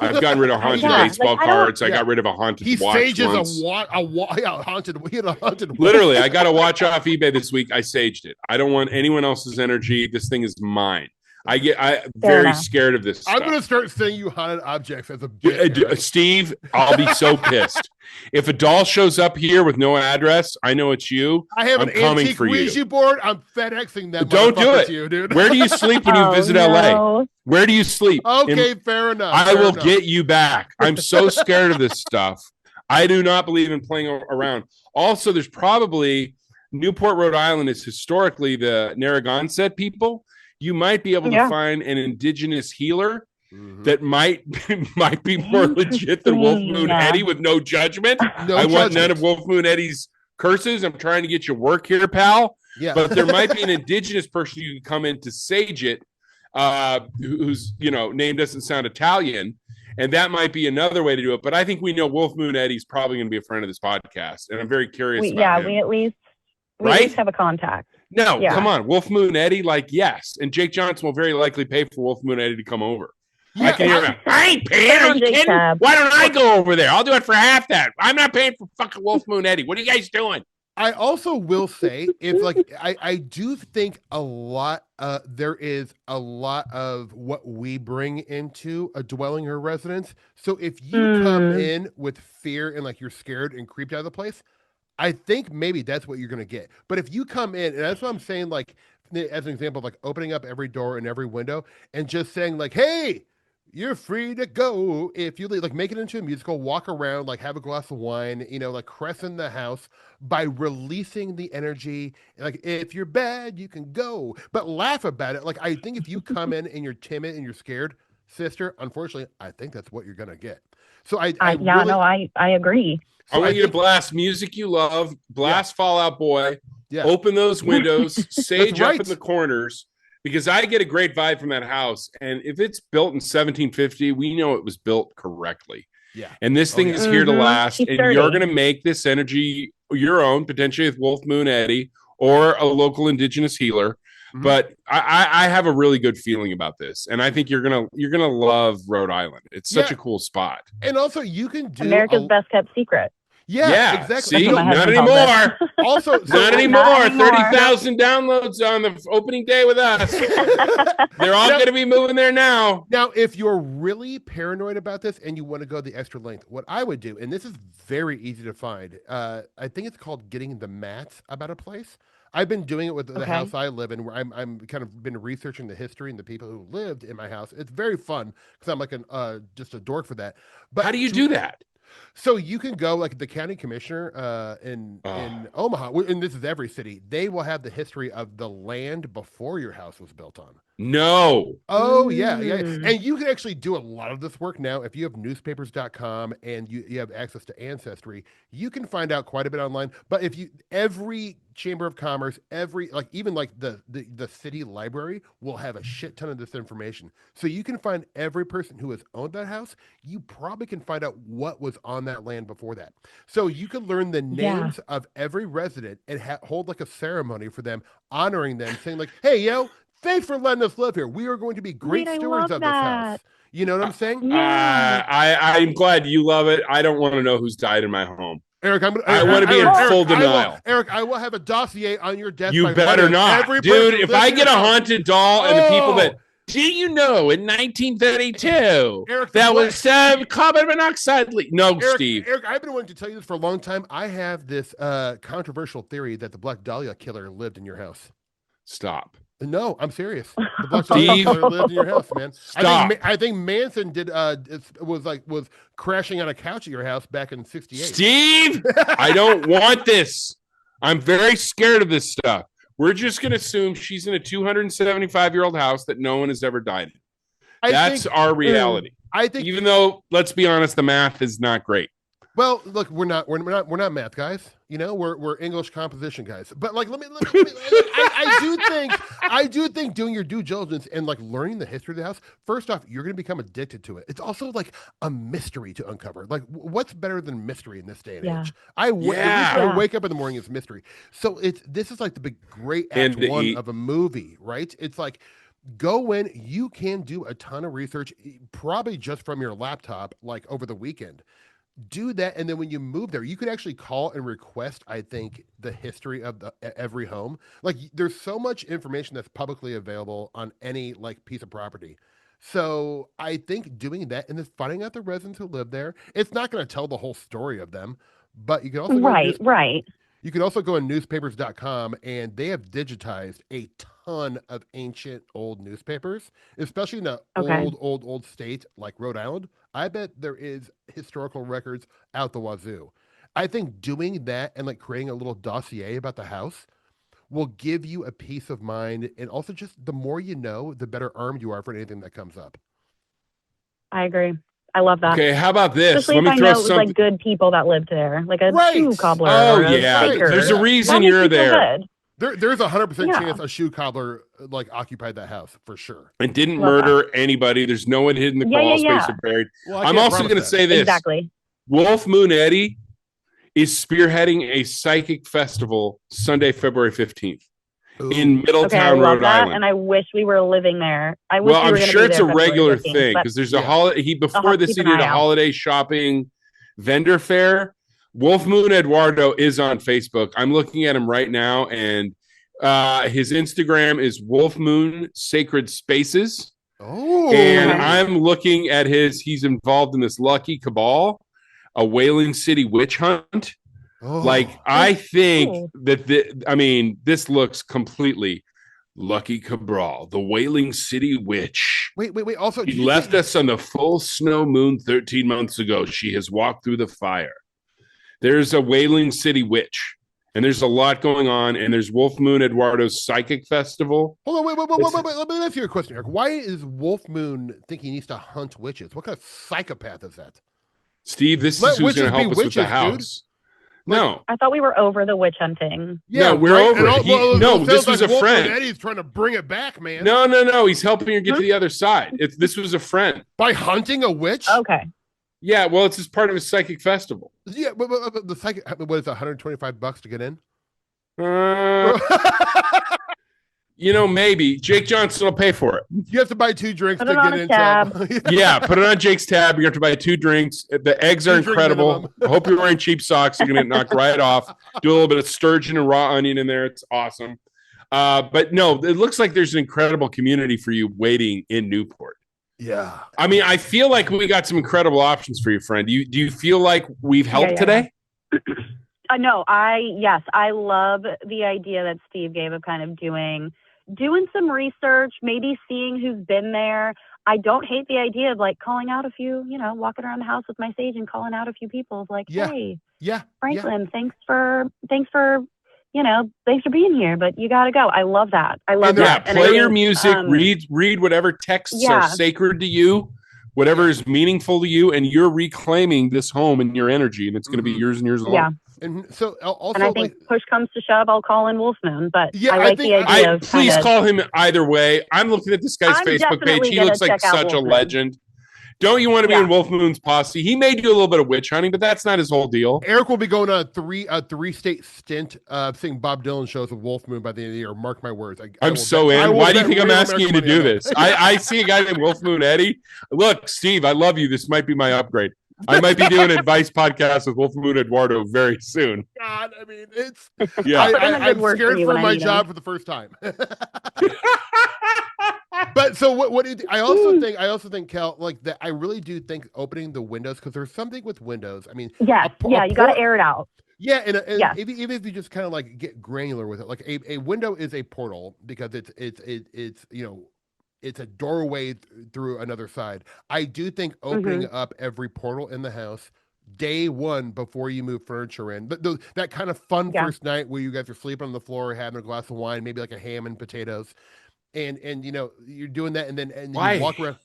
I've gotten rid of haunted baseball cards. I got rid of a haunted watch. He sages haunted. He had a haunted watch. Literally, I got a watch off eBay this week. I saged it. I don't want anyone else's energy. This thing is mine. I'm very scared of this stuff. I'm going to start saying you haunted objects as a bit. Steve, I'll be so pissed. If a doll shows up here with no address, I know it's you. I have an antique Ouija board. I'm FedExing that. Don't do it. To you, dude. Where do you sleep when you visit LA? Where do you sleep? Okay, fair enough. I will get you back. I'm so scared of this stuff. I do not believe in playing around. Also, there's probably Newport, Rhode Island is historically the Narragansett people. You might be able to find an indigenous healer that might be more legit than Wolf Moon Eddy with no judgment. I want none of Wolf Moon Eddy's curses. I'm trying to get you work here, pal. Yeah. But there might be an indigenous person you can come in to sage it, whose name doesn't sound Italian. And that might be another way to do it. But I think we know Wolf Moon Eddy's probably going to be a friend of this podcast. And I'm very curious about him. We at Right? least have a contact. No, Yeah. come on. Wolf Moon Eddie, like, yes. And Jake Johnson will very likely pay for Wolf Moon Eddie to come over. I can hear him. I ain't paying. Are you kidding? Why don't I go over there? I'll do it for half that. I'm not paying for fucking Wolf Moon Eddie. What are you guys doing? I also will say, if like I do think a lot there is a lot of what we bring into a dwelling or residence. So if you come in with fear and like you're scared and creeped out of the place, I think maybe that's what you're gonna get. But if you come in, and that's what I'm saying, like as an example, like opening up every door and every window and just saying like, hey, you're free to go if you leave. Like make it into a musical, walk around, like have a glass of wine, you know, like crescent the house by releasing the energy. Like if you're bad, you can go, but laugh about it. Like I think if you come in and you're timid and you're scared, sister, unfortunately, I think that's what you're gonna get. So I agree. I want you to blast music you love, blast Fallout Boy, open those windows, sage up in the corners. Because I get a great vibe from that house. And if it's built in 1750, we know it was built correctly. Yeah. And this thing is here to last. And you're going to make this energy your own, potentially with Wolf Moon Eddie or a local indigenous healer. But I have a really good feeling about this. And I think you're gonna love Rhode Island. It's such a cool spot. And also you can do America's best kept secret. Yeah, exactly. See, not anymore. Also, not anymore. 30,000 downloads on the opening day with us. They're all going to be moving there now. Now, if you're really paranoid about this and you want to go the extra length, what I would do, and this is very easy to find, I think it's called getting the mats about a place. I've been doing it with the house I live in, where I'm kind of been researching the history and the people who lived in my house. It's very fun because I'm like just a dork for that. But how do you do that? So you can go like the county commissioner in Omaha, and this is every city. They will have the history of the land before your house was built on. No. Oh, yeah. And you can actually do a lot of this work now. If you have newspapers.com and you have access to Ancestry, you can find out quite a bit online. But if every chamber of commerce, even the city library will have a shit ton of this information. So you can find every person who has owned that house. You probably can find out what was on that land before that. So you can learn the names of every resident and hold like a ceremony for them, honoring them, saying like, hey, yo, thanks for letting us live here. We are going to be great stewards of this house. You know what I'm saying? I'm glad you love it. I don't want to know who's died in my home. Eric, I want to be in full denial. I will have a dossier on your death. You better not. Dude, if I get a haunted doll and the people that... Do you know in 1932 Eric, that was carbon monoxide leak? No, Steve. Eric, I've been wanting to tell you this for a long time. I have this controversial theory that the Black Dahlia killer lived in your house. Stop. No, I'm serious. The Black Dahlia killer lived in your house, man. Stop. I think Manson was crashing on a couch at your house back in '68. Steve, I don't want this. I'm very scared of this stuff. We're just going to assume she's in a 275-year-old house that no one has ever died in. That's our reality. I think, even though, let's be honest, the math is not great. Well, look, we're not math guys. You know, we're English composition guys. But like, let me I do think doing your due diligence and like learning the history of the house. First off, you're going to become addicted to it. It's also like a mystery to uncover. Like, what's better than mystery in this day and age? I wake up in the morning, it's mystery. So this is like the big great act one of a movie, right? It's like, go in, you can do a ton of research, probably just from your laptop, like over the weekend. Do that, and then when you move there, you could actually call and request, I think, the history of every home. Like, there's so much information that's publicly available on any like piece of property. So I think doing that and then finding out the residents who live there, it's not going to tell the whole story of them, but you can also You can also go on newspapers.com, and they have digitized a ton of ancient old newspapers, especially in an old state like Rhode Island. I bet there is historical records out the wazoo. I think doing that and like creating a little dossier about the house will give you a peace of mind, and also just the more you know, the better armed you are for anything that comes up. I agree. I love that. Okay, how about this? Especially if I know it was like good people that lived there, like a shoe cobbler. Oh yeah, there's a reason you're there. There's 100% chance a shoe cobbler like occupied that house for sure. And didn't murder anybody. There's no one hidden in the crawl space or buried. Well, I'm also going to say this. Exactly. Wolf Moon Eddie is spearheading a psychic festival Sunday, February 15th in Middletown, Rhode Island. And I wish we were living there. I wish well, we were I'm sure it's a regular 15th, thing because there's a holiday. Before this, he did a holiday shopping vendor fair. Wolf Moon Eduardo is on Facebook. I'm looking at him right now, and his Instagram is Wolf Moon Sacred Spaces. Oh, and I'm looking at he's involved in this Lucky Cabal, a Whaling City witch hunt. Like, I think that this looks completely Lucky Cabral, the Whaling City witch. Wait. Also, she left us on the full snow moon 13 months ago. She has walked through the fire. There's a Whaling City witch, and there's a lot going on. And there's Wolf Moon Eduardo's Psychic Festival. Hold on, wait. Let me ask you a question, Eric. Why is Wolf Moon thinking he needs to hunt witches? What kind of psychopath is that? Steve, this is who's going to help us with the house. Dude. No, I thought we were over the witch hunting. Yeah, we're over it. This was a friend. Eddie's trying to bring it back, man. No. He's helping her get to the other side. This was a friend. By hunting a witch? Okay. Yeah, well, it's just part of his psychic festival. Yeah, but the psychic, what is it, $125 to get in? Maybe Jake Johnson will pay for it. You have to buy 2 drinks to get in. Yeah, put it on Jake's tab. You have to buy 2 drinks. The eggs are incredible. I hope you're wearing cheap socks. You're going to get knocked right off. Do a little bit of sturgeon and raw onion in there. It's awesome. But no, it looks like there's an incredible community for you waiting in Newport. Yeah. I mean, I feel like we got some incredible options for you, friend. Do you feel like we've helped today? No, I love the idea that Steve gave of kind of doing some research, maybe seeing who's been there. I don't hate the idea of like calling out a few, walking around the house with my sage and calling out a few people of like, hey, Franklin, thanks for being here, but you got to go. I love that. I love that. Play your music, read whatever texts are sacred to you, whatever is meaningful to you, and you're reclaiming this home and your energy, and it's going to be years and years long. Yeah. And so also, and I think push comes to shove, I'll call in Wolf Moon, but I like the idea of please call him either way. I'm looking at this guy's Facebook page. He looks like such a legend. Don't you want to be in Wolf Moon's posse? He may do a little bit of witch hunting, but that's not his whole deal. Eric will be going on a 3-state stint singing Bob Dylan shows with Wolf Moon by the end of the year. Mark my words. I'm so in. Why do you think I'm asking you to do this? I see a guy named Wolf Moon Eddy. Look, Steve, I love you. This might be my upgrade. I might be doing an advice podcast with Wolf Moon Eduardo very soon. God, I mean, it's I'm scared for my job for the first time. But so what do you I also think, Kel, like that I really do think opening the windows, because there's something with windows. I mean, you got to air it out. Yeah, and even if you just kind of like get granular with it, like a window is a portal because it's a doorway through another side. I do think opening up every portal in the house day one before you move furniture in, but that kind of fun first night where you guys are sleeping on the floor, having a glass of wine, maybe like a ham and potatoes, and you're doing that, and you walk around.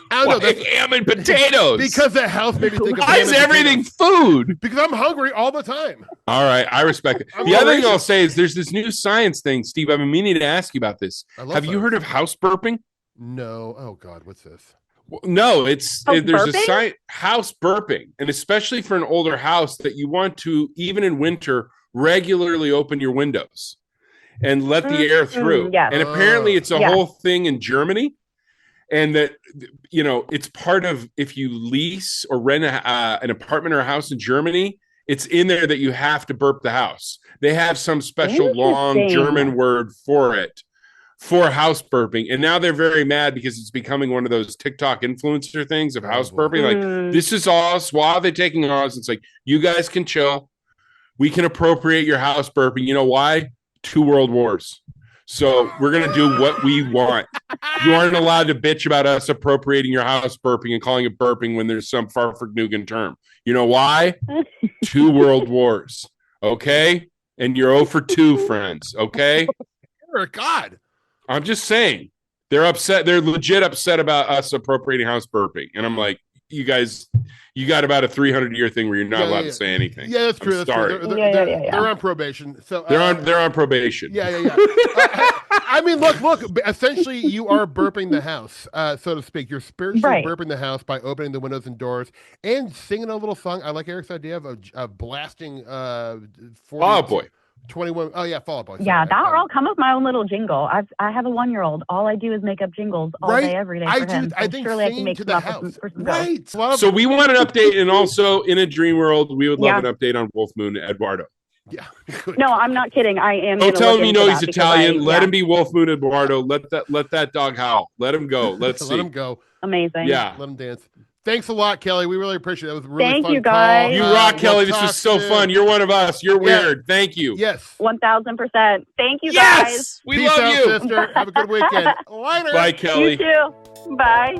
I don't know. Ham and potatoes. Because that house made me think of why is everything food? Because I'm hungry all the time. All right, I respect it. The other thing I'll say is there's this new science thing, Steve. I've been meaning to ask you about this. Have you heard of house burping? No. Oh God, what's this? Well, no, there's a house burping, and especially for an older house that you want to, even in winter, regularly open your windows and let the air through. And apparently it's a whole thing in Germany. And that, it's part of, if you lease or rent an apartment or a house in Germany, it's in there that you have to burp the house. They have some special long German word for it, for house burping. And now they're very mad because it's becoming one of those TikTok influencer things of house burping. Like, this is all suave taking ours. It's like, you guys can chill. We can appropriate your house burping. You know why? 2 world wars. So we're going to do what we want. You aren't allowed to bitch about us appropriating your house burping and calling it burping when there's some Farfignugan term. You know why? 2 world wars. Okay? And you're 0 for 2, friends. Okay? God. I'm just saying. They're upset. They're legit upset about us appropriating house burping. And I'm like, you guys, you got about a 300-year thing where you're not allowed to say anything. Yeah, that's true. Sorry. They're on probation. So they're on probation. Yeah. I mean, look. Essentially, you are burping the house, so to speak. You're spiritually burping the house by opening the windows and doors and singing a little song. I like Eric's idea of blasting 21. Oh yeah, Fall Out Boy. Sorry. Yeah, I'll come up with my own little jingle. I have a 1-year-old. All I do is make up jingles all day, every day for him. So I think surely I can make to some the up house. for some Right. So we want an update, and also in a dream world, we would love an update on Wolf Moon Eduardo. Yeah. No, I'm not kidding. I am. Don't tell him you know he's Italian. Let him be Wolf Moon Eduardo. Let that dog howl. Let him go. Let's see. Let him go. Amazing. Yeah. Let him dance. Thanks a lot, Kelly. We really appreciate it. That was a really Thank fun you, guys. call. You rock, Kelly. This was so fun. You're one of us. You're weird. Thank you. Yes. 1000%. Thank you, yes! guys. We Peace love out, you. sister. Have a good weekend. Later. Bye, Kelly. You too. Bye.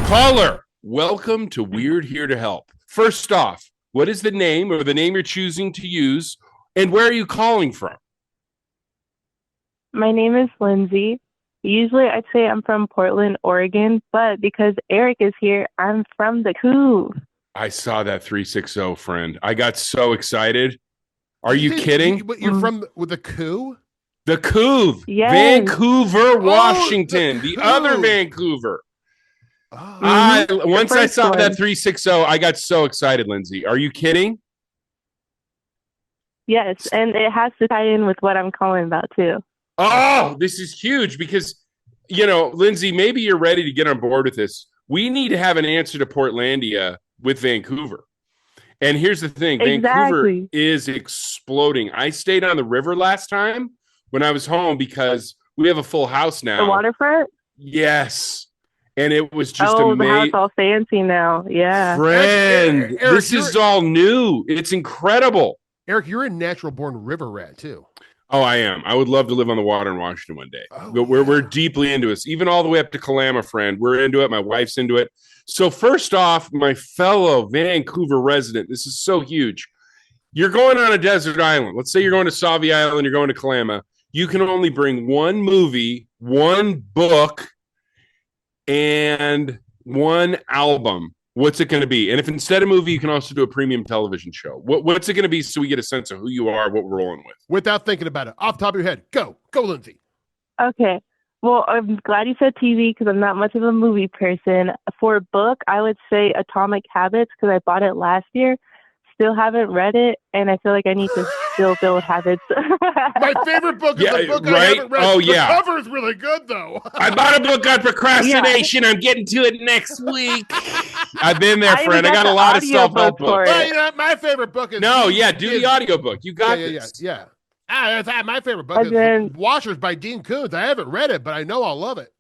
Caller, welcome to Weird Here to Help. First off, what is the name or the name you're choosing to use, and where are you calling from? My name is Lindsay. Usually I'd say I'm from Portland, Oregon, but because Eric is here, I'm from the Coup. I saw that 360 friend. I got so excited. Are you kidding? You're from with the Coup? The Couve, Yes. Vancouver, Washington, the the other Couve. Vancouver. Oh. Once I first saw one. that 360, I got so excited, Lindsay. Are you kidding? Yes, and it has to tie in with what I'm calling about too. Oh, this is huge because, Lindsay, maybe you're ready to get on board with this. We need to have an answer to Portlandia with Vancouver. And here's the thing. Vancouver Exactly. is exploding. I stayed on the river last time when I was home because we have a full house now. The waterfront? Yes. And it was just the amazing. house all fancy now. Yeah. Friend, Eric, this is all new. It's incredible. Eric, you're a natural born river rat too. Oh, I am. I would love to live on the water in Washington one day. Oh, But we're deeply into it. Even all the way up to Kalama, friend. We're into it. My wife's into it. So first off, my fellow Vancouver resident, this is so huge. You're going on a desert island. Let's say you're going to Sauvie Island, you're going to Kalama. You can only bring one movie, one book, and one album. What's it going to be? And if instead of movie, you can also do a premium television show. What's it going to be so we get a sense of who you are, what we're rolling with? Without thinking about it, off the top of your head, go, Lindsay. Okay. Well, I'm glad you said TV because I'm not much of a movie person. For a book, I would say Atomic Habits because I bought it last year. Still haven't read it, and I feel like I need to still build habits. My favorite book is the book I haven't read. Oh, the cover is really good, though. I bought a book on procrastination. I'm getting to it next week. I've been there, friend. I got a lot of self-help books. Well, my favorite book is... do the audiobook. You got this. Yeah. My favorite book is Washers by Dean Koontz. I haven't read it, but I know I'll love it.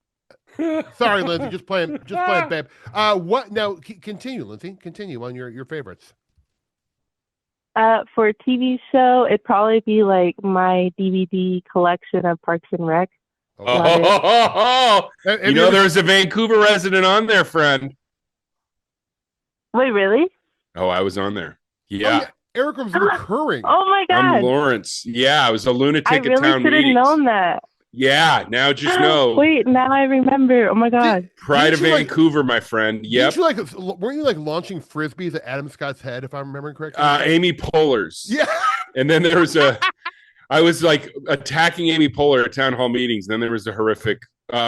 Sorry, Lindsay. Just playing, babe. What now? Continue, Lindsay. Continue on your favorites. For a TV show, it'd probably be like my DVD collection of Parks and Rec. There's a Vancouver resident on there, friend. Wait, really? Oh, I was on there. Yeah. Eric was recurring. Oh my God. I'm Lawrence. Yeah, I was a lunatic at really town should have meetings. known that. Yeah, now just know. Wait, now I remember. Oh my God. Pride of Vancouver, my friend. Yep. Weren't you launching frisbees at Adam Scott's head, if I'm remembering correctly? Amy Poehler's. Yeah. And then there was I was like attacking Amy Poehler at town hall meetings. Then there was a horrific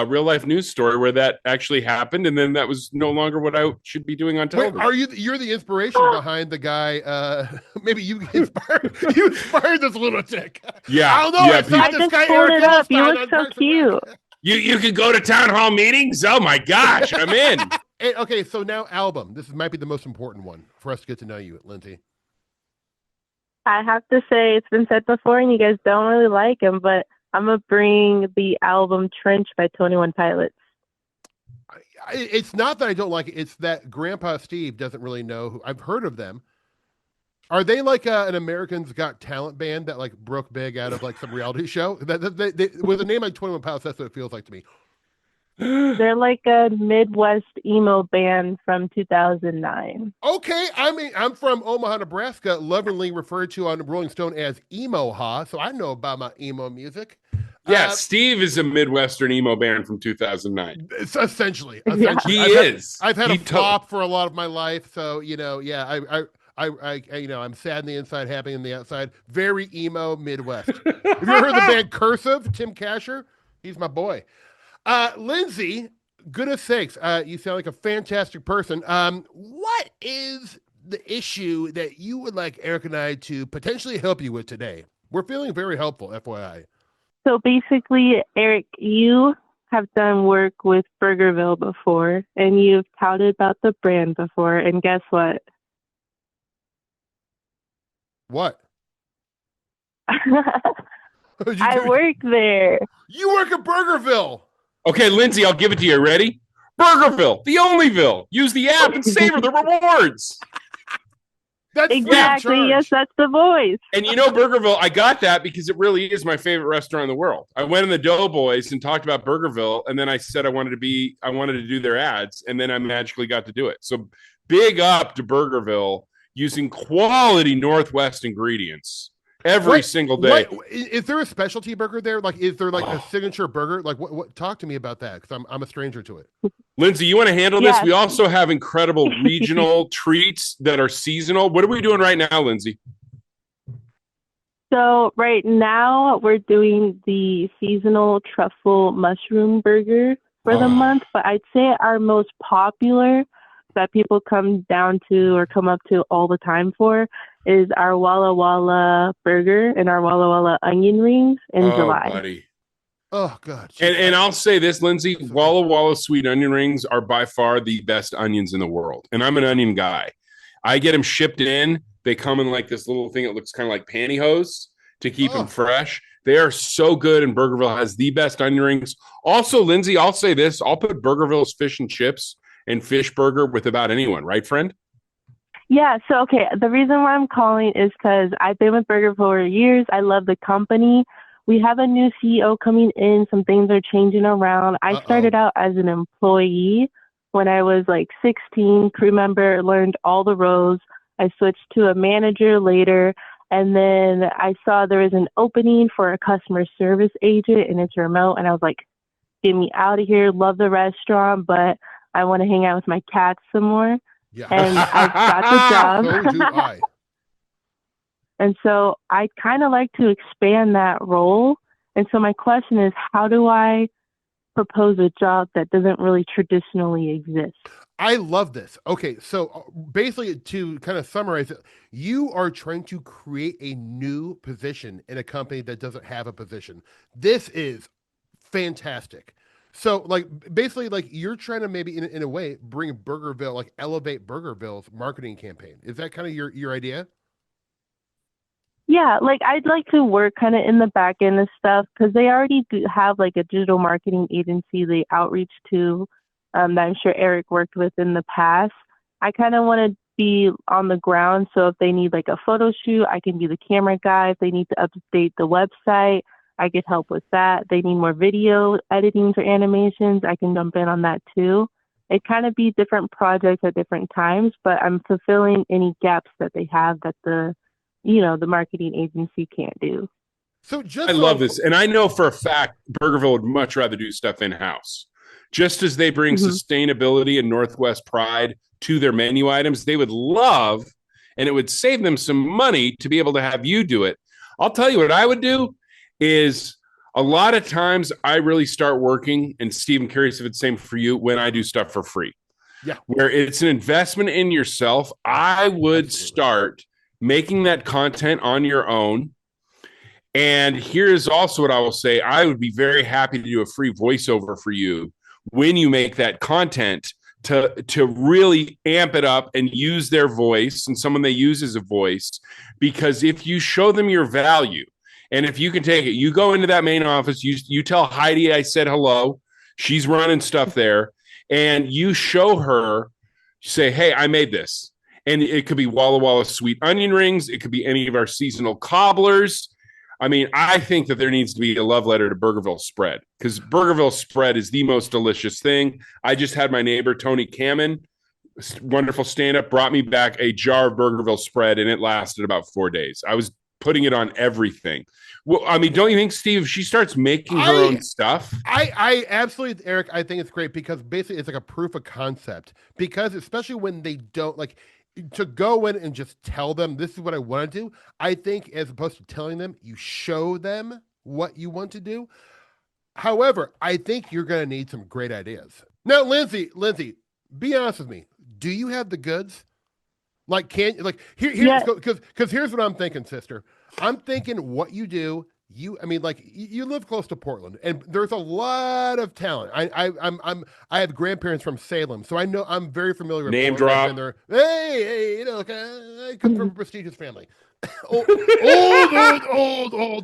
real life news story where that actually happened, and then that was no longer what I should be doing on television. Wait, you're the inspiration behind the guy? Maybe you inspired this lunatic. Yeah, I don't know. Yeah, I just pulled it up. You look so cute. You could go to town hall meetings. Oh my gosh, I'm in. Okay, so now album. This might be the most important one for us to get to know you, Lindsay. I have to say, it's been said before, and you guys don't really like him, but I'm going to bring the album Trench by 21 Pilots. It's not that I don't like it. It's that Grandpa Steve doesn't really know who. I've heard of them. Are they like an American's Got Talent band that like broke big out of like some reality show? With a name like 21 Pilots, that's what it feels like to me. They're like a Midwest emo band from 2009. Okay, I mean, I'm from Omaha, Nebraska, lovingly referred to on Rolling Stone as Emo-ha, so I know about my emo music. Yeah, Steve is a Midwestern emo band from 2009. It's essentially. He is. I've had a flop for a lot of my life, so I'm sad on the inside, happy on the outside. Very emo Midwest. Have you ever heard the band Cursive? Tim Casher, he's my boy. Lindsay, goodness sakes, you sound like a fantastic person. What is the issue that you would like Eric and I to potentially help you with today? We're feeling very helpful, FYI. So basically, Eric, you have done work with Burgerville before, and you've touted about the brand before, and guess what? What? I work there. You work at Burgerville. Okay, Lindsay, I'll give it to you. Ready? Burgerville, the onlyville. Use the app and savor the rewards. That's Exactly. Yes, that's the voice. And you know, Burgerville, I got that because it really is my favorite restaurant in the world. I went in the Doughboys and talked about Burgerville, and then I said I wanted to do their ads, and then I magically got to do it. So big up to Burgerville using quality Northwest ingredients every single day. Is there a specialty burger there? Like, is there like a signature burger? Like, what? Talk to me about that because I'm a stranger to it. Lindsay, you want to handle this? We also have incredible regional treats that are seasonal. What are we doing right now, Lindsay? So right now we're doing the seasonal truffle mushroom burger for the month, but I'd say our most popular that people come down to or come up to all the time for is our Walla Walla burger and our Walla Walla onion rings in July. Buddy. Oh, God. And I'll say this, Lindsay, Walla Walla sweet onion rings are by far the best onions in the world. And I'm an onion guy. I get them shipped in. They come in like this little thing that looks kind of like pantyhose to keep them fresh. They are so good, and Burgerville has the best onion rings. Also, Lindsay, I'll say this. I'll put Burgerville's fish and chips and fish burger with about anyone. Right, friend? Yeah, so, okay, the reason why I'm calling is because I've been with Burgerville for years. I love the company. We have a new CEO coming in. Some things are changing around. I started out as an employee when I was like 16, crew member, learned all the roles. I switched to a manager later, and then I saw there was an opening for a customer service agent, and it's remote, and I was like, get me out of here. Love the restaurant, but I want to hang out with my cats some more. Yeah. And I got the job. So do I. And so I kind of like to expand that role. And so my question is, how do I propose a job that doesn't really traditionally exist? I love this. Okay, so basically to kind of summarize it, you are trying to create a new position in a company that doesn't have a position. This is fantastic. So like basically like you're trying to maybe in a way bring Burgerville, like elevate Burgerville's marketing campaign. Is that kind of your idea? Yeah, like I'd like to work kind of in the back end of stuff because they already do have like a digital marketing agency they outreach to that I'm sure Eric worked with in the past. I kind of want to be on the ground. So if they need like a photo shoot, I can be the camera guy. If they need to update the website, I could help with that. They need more video editing or animations, I can jump in on that too. It kind of be different projects at different times, but I'm fulfilling any gaps that they have that the marketing agency can't do. So I love this. And I know for a fact Burgerville would much rather do stuff in-house. Just as they bring sustainability and Northwest pride to their menu items, they would love, and it would save them some money to be able to have you do it. I'll tell you what I would do is a lot of times I really start working, and Steve, I'm curious if it's the same for you, when I do stuff for free. Yeah. Where it's an investment in yourself, I would start making that content on your own. And here's also what I will say. I would be very happy to do a free voiceover for you when you make that content to really amp it up and use their voice and someone they use as a voice. Because if you show them your value, and if you can take it, you go into that main office, you tell Heidi I said hello. She's running stuff there. And you show her, say, hey, I made this. And it could be Walla Walla sweet onion rings. It could be any of our seasonal cobblers. I mean, I think that there needs to be a love letter to Burgerville spread because Burgerville spread is the most delicious thing. I just had my neighbor, Tony Kamen, wonderful stand-up, brought me back a jar of Burgerville spread, and it lasted about 4 days. I was putting it on everything. Well, I mean, don't you think, Steve, if she starts making her own stuff? I absolutely, Eric, I think it's great because basically it's like a proof of concept because especially when they don't like, to go in and just tell them this is what I want to do. I think as opposed to telling them, you show them what you want to do. However, I think you're going to need some great ideas. Now, Lindsay, be honest with me. Do you have the goods? Like, here's because here's what I'm thinking, sister. I'm thinking what you do. You live close to Portland, and there's a lot of talent. I have grandparents from Salem, so I know I'm very familiar with Name Portland. drop. Hey, I come from a prestigious family. old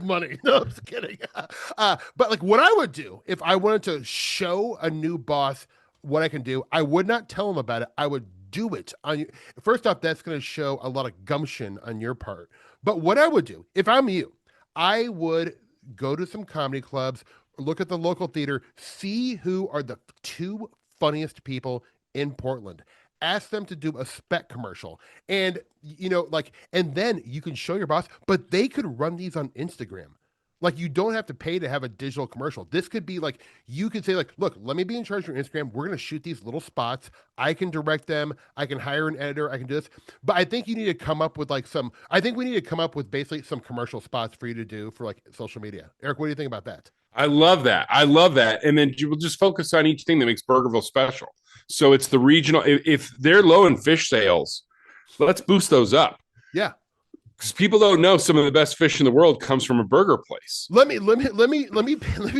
money. No, I'm just kidding. But like, what I would do if I wanted to show a new boss what I can do, I would not tell him about it. I would do it on you. First off, that's going to show a lot of gumption on your part. But what I would do if I'm you, I would go to some comedy clubs, look at the local theater, see who are the 2 funniest people in Portland. Ask them to do a spec commercial. And, and then you can show your boss, but they could run these on Instagram. Like, you don't have to pay to have a digital commercial. This could be like, you could say like, look, let me be in charge of your Instagram. We're going to shoot these little spots. I can direct them. I can hire an editor. I can do this. But I think you need to come up with we need to come up with basically some commercial spots for you to do for like social media. Eric, what do you think about that? I love that. And then we'll just focus on each thing that makes Burgerville special. So it's the regional. If they're low in fish sales, let's boost those up. Yeah. Because people don't know some of the best fish in the world comes from a burger place. Let me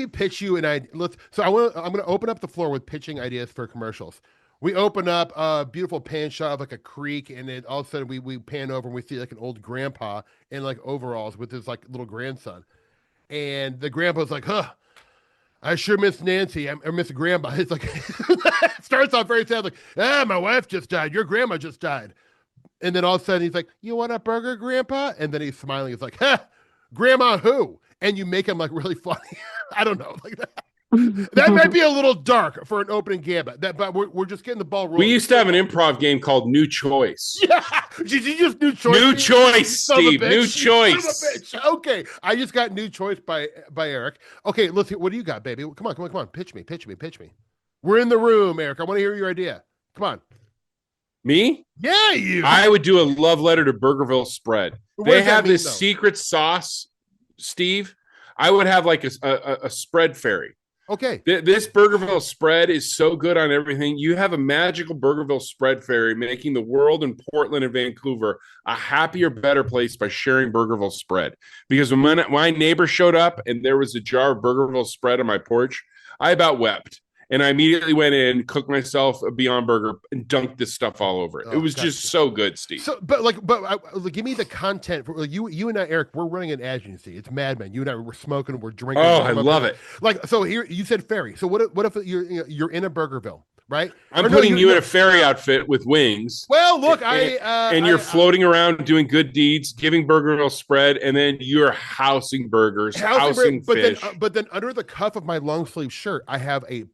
pitch you an idea. I'm going to open up the floor with pitching ideas for commercials. We open up a beautiful pan shot of like a creek, and then all of a sudden we pan over and we see like an old grandpa in like overalls with his like little grandson, and the grandpa's like, I sure miss Nancy. I miss grandma. It's like it starts off very sad, like, my wife just died. Your grandma just died. And then all of a sudden he's like, you want a burger, Grandpa? And then he's smiling. He's like, Grandma who? And you make him like really funny. I don't know. Like that. That might be a little dark for an opening gambit. But we're just getting the ball rolling. We used to have an improv game called New Choice. Yeah. Did you just New Choice? New Choice, Steve. New Choice. Okay. I just got New Choice by Eric. Okay, let's see. What do you got, baby? Come on. Pitch me. We're in the room, Eric. I want to hear your idea. Come on. Me? Yeah, you. I would do a love letter to Burgerville Spread. They have this secret sauce, Steve. I would have like a spread fairy. Okay. This Burgerville Spread is so good on everything. You have a magical Burgerville Spread fairy making the world in Portland and Vancouver a happier, better place by sharing Burgerville Spread. Because when my neighbor showed up and there was a jar of Burgerville Spread on my porch, I about wept. And I immediately went in, cooked myself a Beyond Burger, and dunked this stuff all over it. It was just so good, Steve. So, but give me the content. You and I, Eric, we're running an agency. It's Mad Men. You and I, we're smoking, we're drinking. Oh, I love it. Like, so here you said ferry. So what if you're in a Burgerville, right? I'm putting you in a fairy outfit with wings. Well, look, and you're floating around doing good deeds, giving Burgerville Spread, and then you're housing burgers, housing fish. But then under the cuff of my long sleeve shirt, I have a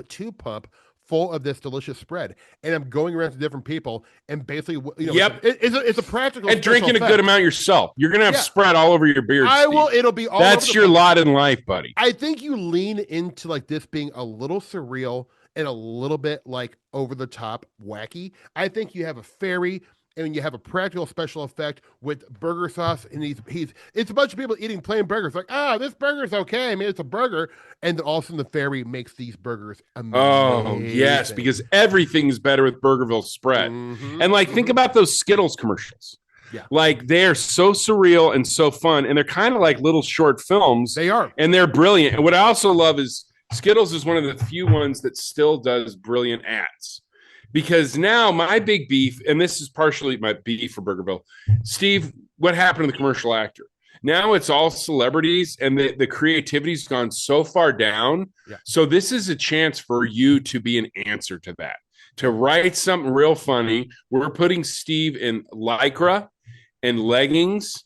two pump full of this delicious spread, and I'm going around to different people and basically, it's a practical and drinking effect. A good amount yourself. You're gonna have spread all over your beard. I will. It'll be all. That's your lot in life, buddy. I think you lean into like this being a little surreal and a little bit like over the top wacky. I think you have a fairy and you have a practical special effect with burger sauce, and it's a bunch of people eating plain burgers like, this burger's okay. I mean, it's a burger. And then all of a sudden the fairy makes these burgers amazing. Oh, yes, because everything's better with Burgerville Spread. Mm-hmm, and think about those Skittles commercials. Yeah. Like, they're so surreal and so fun, and they're kind of like little short films. They are. And they're brilliant. And what I also love is Skittles is one of the few ones that still does brilliant ads. Because now my big beef, and this is partially my beef for Burgerville, Steve, what happened to the commercial actor? Now it's all celebrities, and the creativity's gone so far down. Yeah. So this is a chance for you to be an answer to that, to write something real funny. We're putting Steve in Lycra and leggings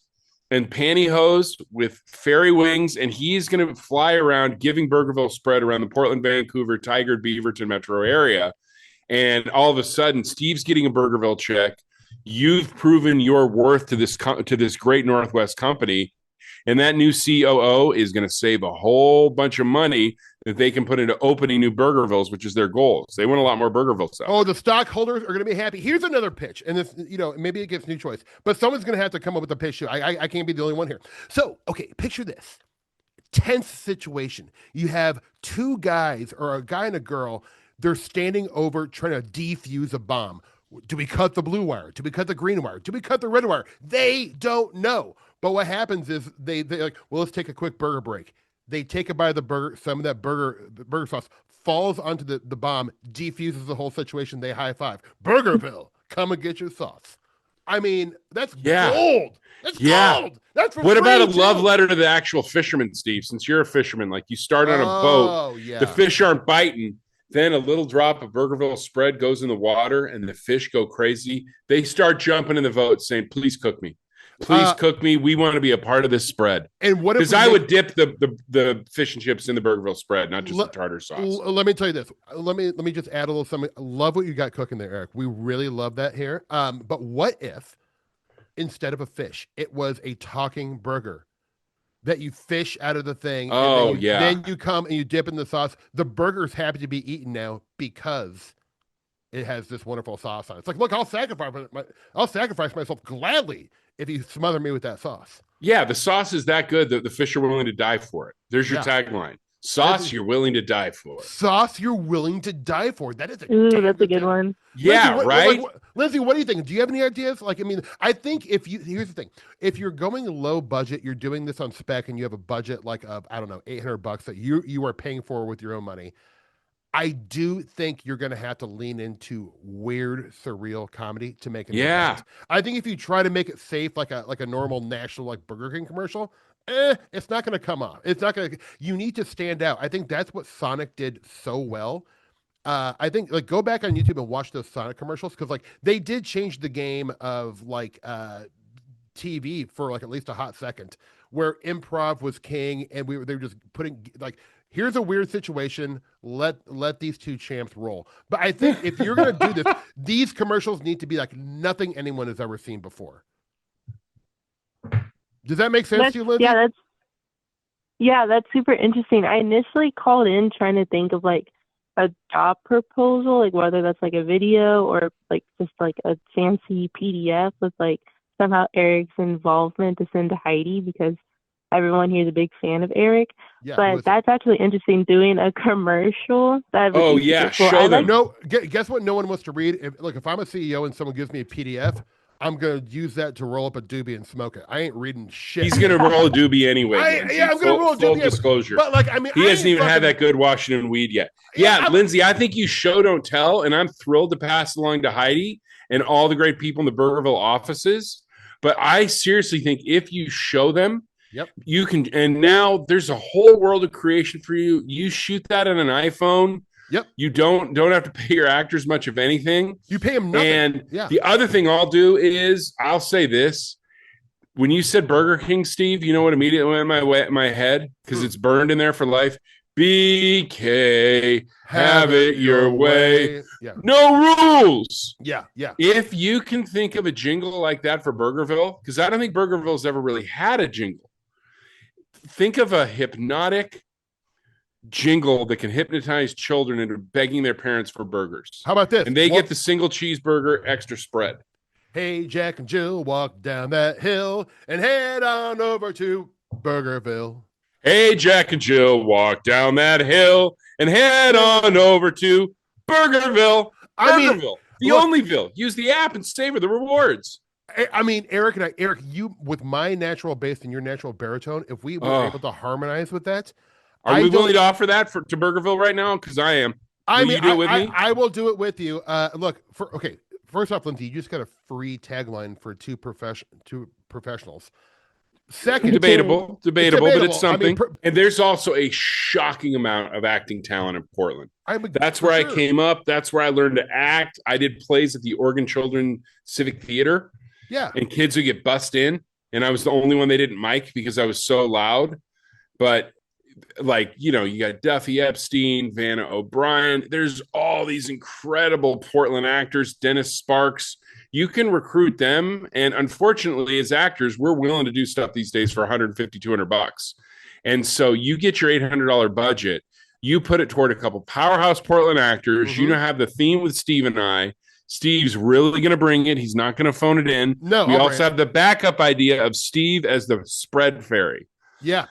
and pantyhose with fairy wings, and he's going to fly around giving Burgerville Spread around the Portland, Vancouver, Tigard, Beaverton metro area. And all of a sudden, Steve's getting a Burgerville check. You've proven your worth to this great Northwest company, and that new COO is going to save a whole bunch of money that they can put into opening new Burgervilles, which is their goals. They want a lot more Burgervilles. Oh, the stockholders are going to be happy. Here's another pitch, and this, maybe it gets new choice, but someone's going to have to come up with a pitch too. I can't be the only one here. So, okay, picture this. Tense situation. You have two guys, or a guy and a girl. They're standing over trying to defuse a bomb. Do we cut the blue wire? Do we cut the green wire? Do we cut the red wire? They don't know. But what happens is they like, well, let's take a quick burger break. They take a bite of the burger. Some of that burger sauce falls onto the bomb, defuses the whole situation. They high five. Burgerville, come and get your sauce. I mean, that's gold. That's gold. That's what about a too. love letter to the actual fisherman, Steve? Since you're a fisherman, like you start on a boat, the fish aren't biting. Then a little drop of Burgerville spread goes in the water and the fish go crazy. They start jumping in the boat saying, please cook me. Please cook me. We want to be a part of this spread. And what if because I would dip the fish and chips in the Burgerville spread, not just the tartar sauce. Let me tell you this. Let me just add a little something. I love what you got cooking there, Eric. We really love that here. But what if instead of a fish, it was a talking burger that you fish out of the thing? Oh, Then you come and you dip in the sauce. The burger's happy to be eaten now because it has this wonderful sauce on it. It's like, look, I'll sacrifice myself gladly if you smother me with that sauce. Yeah, the sauce is that good that the fish are willing to die for it. There's your tagline. Sauce you're willing to die for. Sauce you're willing to die for. That is that's a good one. Yeah, Lindsay, right? Lindsay, what do you think? Do you have any ideas? Like, I mean, I think here's the thing. If you're going low budget, you're doing this on spec and you have a budget like of, I don't know, $800 that you are paying for with your own money. I do think you're going to have to lean into weird, surreal comedy to make it. Yeah. I think if you try to make it safe, like a normal national, like Burger King commercial, it's not going to come on. It's not going to, you need to stand out. I think that's what Sonic did so well. I think like go back on YouTube and watch those Sonic commercials. Because like they did change the game of like, TV for like at least a hot second where improv was king. And they were just putting like, here's a weird situation. Let these two champs roll. But I think if you're going to do this, these commercials need to be like nothing anyone has ever seen before. Does that make sense to you, Lindsay? That's super interesting. I initially called in trying to think of like a job proposal, like whether that's like a video or like just like a fancy PDF with like somehow Eric's involvement to send to Heidi because everyone here is a big fan of Eric. Yeah, but that's actually interesting doing a commercial. Show them. No, guess what? No one wants to read. If I'm a CEO and someone gives me a PDF, I'm gonna use that to roll up a doobie and smoke it. I ain't reading shit. He's gonna roll a doobie anyway. I'm gonna roll a doobie. Full disclosure. But like, I mean, he hasn't even had that good Washington weed yet. Yeah, Lindsay, I think you show don't tell, and I'm thrilled to pass along to Heidi and all the great people in the Burgerville offices. But I seriously think if you show them. Yep. You can, and now there's a whole world of creation for you. You shoot that on an iPhone. Yep. You don't have to pay your actors much of anything. You pay them nothing. And the other thing I'll do is I'll say this. When you said Burger King, Steve, you know what immediately went in my head? Because it's burned in there for life. BK, have it your way. Yeah. No rules. Yeah. If you can think of a jingle like that for Burgerville, because I don't think Burgerville's ever really had a jingle. Think of a hypnotic jingle that can hypnotize children into begging their parents for burgers. How about this? And they get the single cheeseburger extra spread. Hey, Jack and Jill walk down that hill and head on over to Burgerville. Hey, Jack and Jill walk down that hill and head on over to Burgerville. Burgerville, the only Ville. Use the app and savor the rewards. I mean, Eric, you with my natural bass and your natural baritone, if we were able to harmonize with that, are we willing to offer that to Burgerville right now? Because I am. You do it with me? I will do it with you. Look, first off, Lindsay, you just got a free tagline for two professionals. Second, debatable, but it's something. And there's also a shocking amount of acting talent in Portland. That's where I came up. That's where I learned to act. I did plays at the Oregon Children Civic Theater. Yeah. And kids would get bussed in. And I was the only one they didn't mic because I was so loud. But you got Duffy Epstein, Vanna O'Brien. There's all these incredible Portland actors, Dennis Sparks. You can recruit them. And unfortunately, as actors, we're willing to do stuff these days for $150, $200. And so you get your $800 budget. You put it toward a couple powerhouse Portland actors. You have the theme with Steve and I. Steve's really going to bring it. He's not going to phone it in. No, we also have the backup idea of Steve as the spread fairy. Yeah.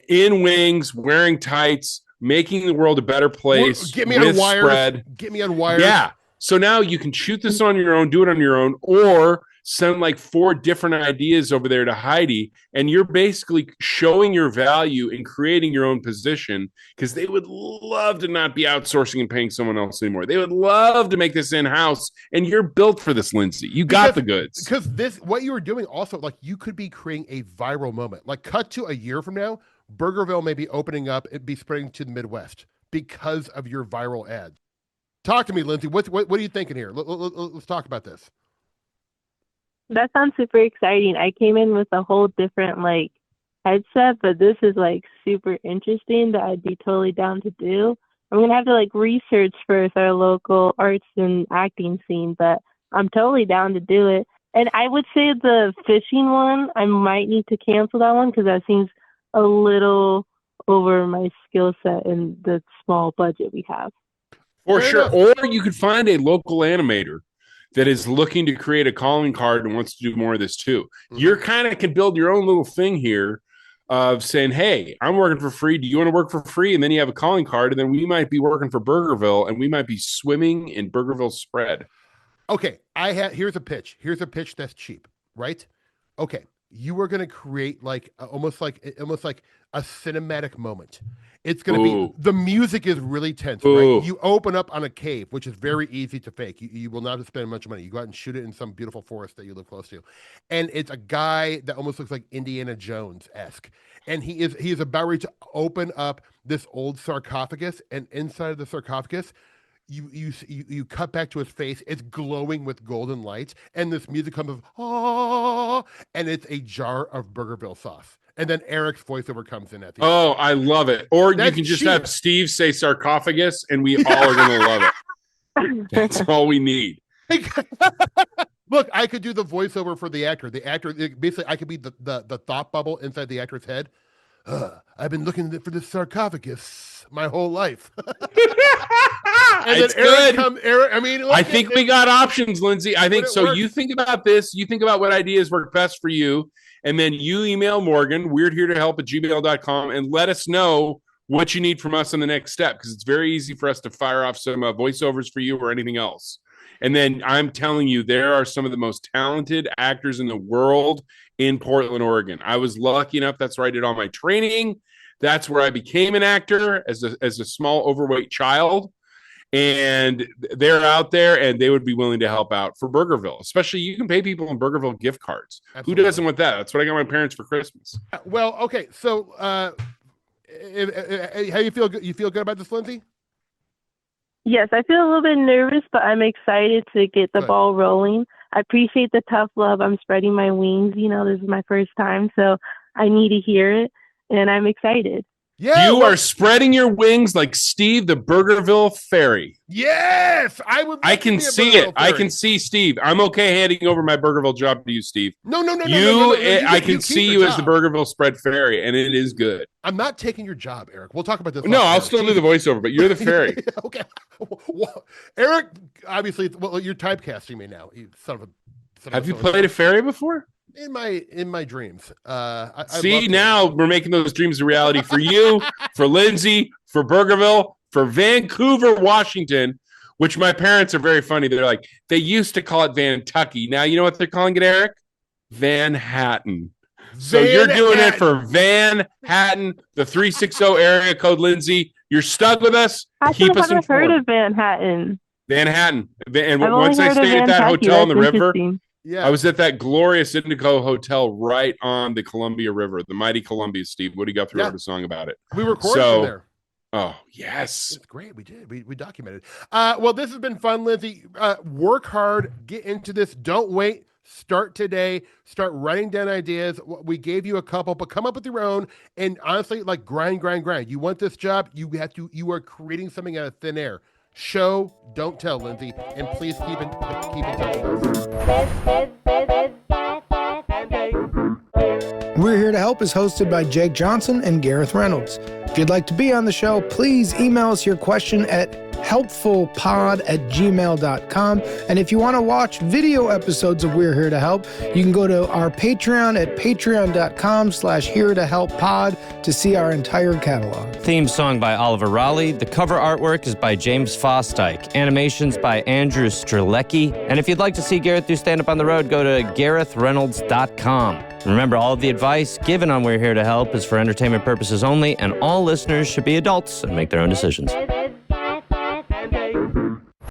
In wings, wearing tights, making the world a better place. Get me on wires. Spread. Get me on wires. Yeah. So now you can shoot this on your own, do it on your own, or send like 4 different ideas over there to Heidi, and you're basically showing your value in creating your own position, because they would love to not be outsourcing and paying someone else anymore. They would love to make this in-house, and you're built for this, Lindsay. You got the goods. Because what you were doing also, like, you could be creating a viral moment. Like, cut to a year from now, Burgerville may be opening up and be spreading to the Midwest because of your viral ads. Talk to me, Lindsay. What are you thinking here? Let's talk about this. That sounds super exciting. I came in with a whole different like headset, but this is like super interesting that I'd be totally down to do. I'm going to have to like research first our local arts and acting scene, but I'm totally down to do it. And I would say the fishing one, I might need to cancel that one because that seems a little over my skill set and the small budget we have. For sure. Or you could find a local animator that is looking to create a calling card and wants to do more of this too. You're kind of can build your own little thing here of saying, hey, I'm working for free. Do you want to work for free? And then you have a calling card, and then we might be working for Burgerville, and we might be swimming in Burgerville spread. Okay, here's a pitch. Here's a pitch that's cheap, right? Okay, you are going to create like almost like a cinematic moment. It's going to be, the music is really tense, right? You open up on a cave, which is very easy to fake. You will not have to spend much money. You go out and shoot it in some beautiful forest that you live close to. And it's a guy that almost looks like Indiana Jones-esque. And he is about ready to open up this old sarcophagus, and inside of the sarcophagus, you cut back to his face. It's glowing with golden lights, and this music comes of, oh, and it's a jar of Burgerville sauce. And then Eric's voiceover comes in at the end. Oh, I love it. Or you can just have Steve say sarcophagus, and we all are going to love it. That's all we need. Look, I could do the voiceover for the actor. The actor, basically, I could be the thought bubble inside the actor's head. I've been looking for this sarcophagus my whole life. And it's good. I think we got options, Lindsay. I think so. You think about this. You think about what ideas work best for you. And then you email Morgan, weirdheretohelp@gmail.com, and let us know what you need from us in the next step, because it's very easy for us to fire off some voiceovers for you or anything else. And then I'm telling you, there are some of the most talented actors in the world in Portland, Oregon. I was lucky enough. That's where I did all my training. That's where I became an actor as a small, overweight child. And they're out there, and they would be willing to help out for Burgerville. Especially, you can pay people in Burgerville gift cards. Absolutely. Who doesn't want that? That's what I got my parents for Christmas. Well, okay. So, how you feel? You feel good about this, Lindsay? Yes, I feel a little bit nervous, but I'm excited to get the ball rolling. I appreciate the tough love. I'm spreading my wings. This is my first time, so I need to hear it, and I'm excited. Yeah, you are spreading your wings like Steve, the Burgerville fairy. Yes, I can see it. I can see Steve. I'm okay handing over my Burgerville job to you, Steve. No. I can see you as the Burgerville spread fairy, and it is good. I'm not taking your job, Eric. We'll talk about this. No, I'll still do the voiceover, but you're the fairy. Okay. Well, Eric, obviously, you're typecasting me now. You son of a. Have you played a fairy before? In my dreams. See, now we're making those dreams a reality for you, for Lindsay, for Burgerville, for Vancouver, Washington, which my parents are very funny. They're like, they used to call it Vantucky. Now you know what they're calling it, Eric? Vanhattan. So you're doing it for Vanhattan, the 360 area code, Lindsay. You're stuck with us. Keep us informed. I've heard of Vanhattan. Vanhattan. And once I stayed at that hotel on the river, yeah, I was at that glorious Indigo Hotel right on the Columbia River, the mighty Columbia, Steve. Woody Guthrie wrote a song about it. We recorded there. Oh, yes. It's great. We did. We documented. Well, this has been fun, Lindsay. Work hard. Get into this. Don't wait. Start today. Start writing down ideas. We gave you a couple, but come up with your own. And honestly, like grind. You want this job? You are creating something out of thin air. Show, don't tell, Lindsay, and please keep in touch with us. We're Here to Help is hosted by Jake Johnson and Gareth Reynolds. If you'd like to be on the show, please email us your question at helpfulpod@gmail.com. And if you want to watch video episodes of We're Here to Help, you can go to our Patreon at patreon.com/here-to-help-pod to see our entire catalog. Theme song by Oliver Raleigh. The cover artwork is by James Fosdyke. Animations by Andrew Strelecki. And if you'd like to see Gareth do stand-up on the road, go to GarethReynolds.com. Remember, all of the advice given on We're Here to Help is for entertainment purposes only, and all listeners should be adults and make their own decisions.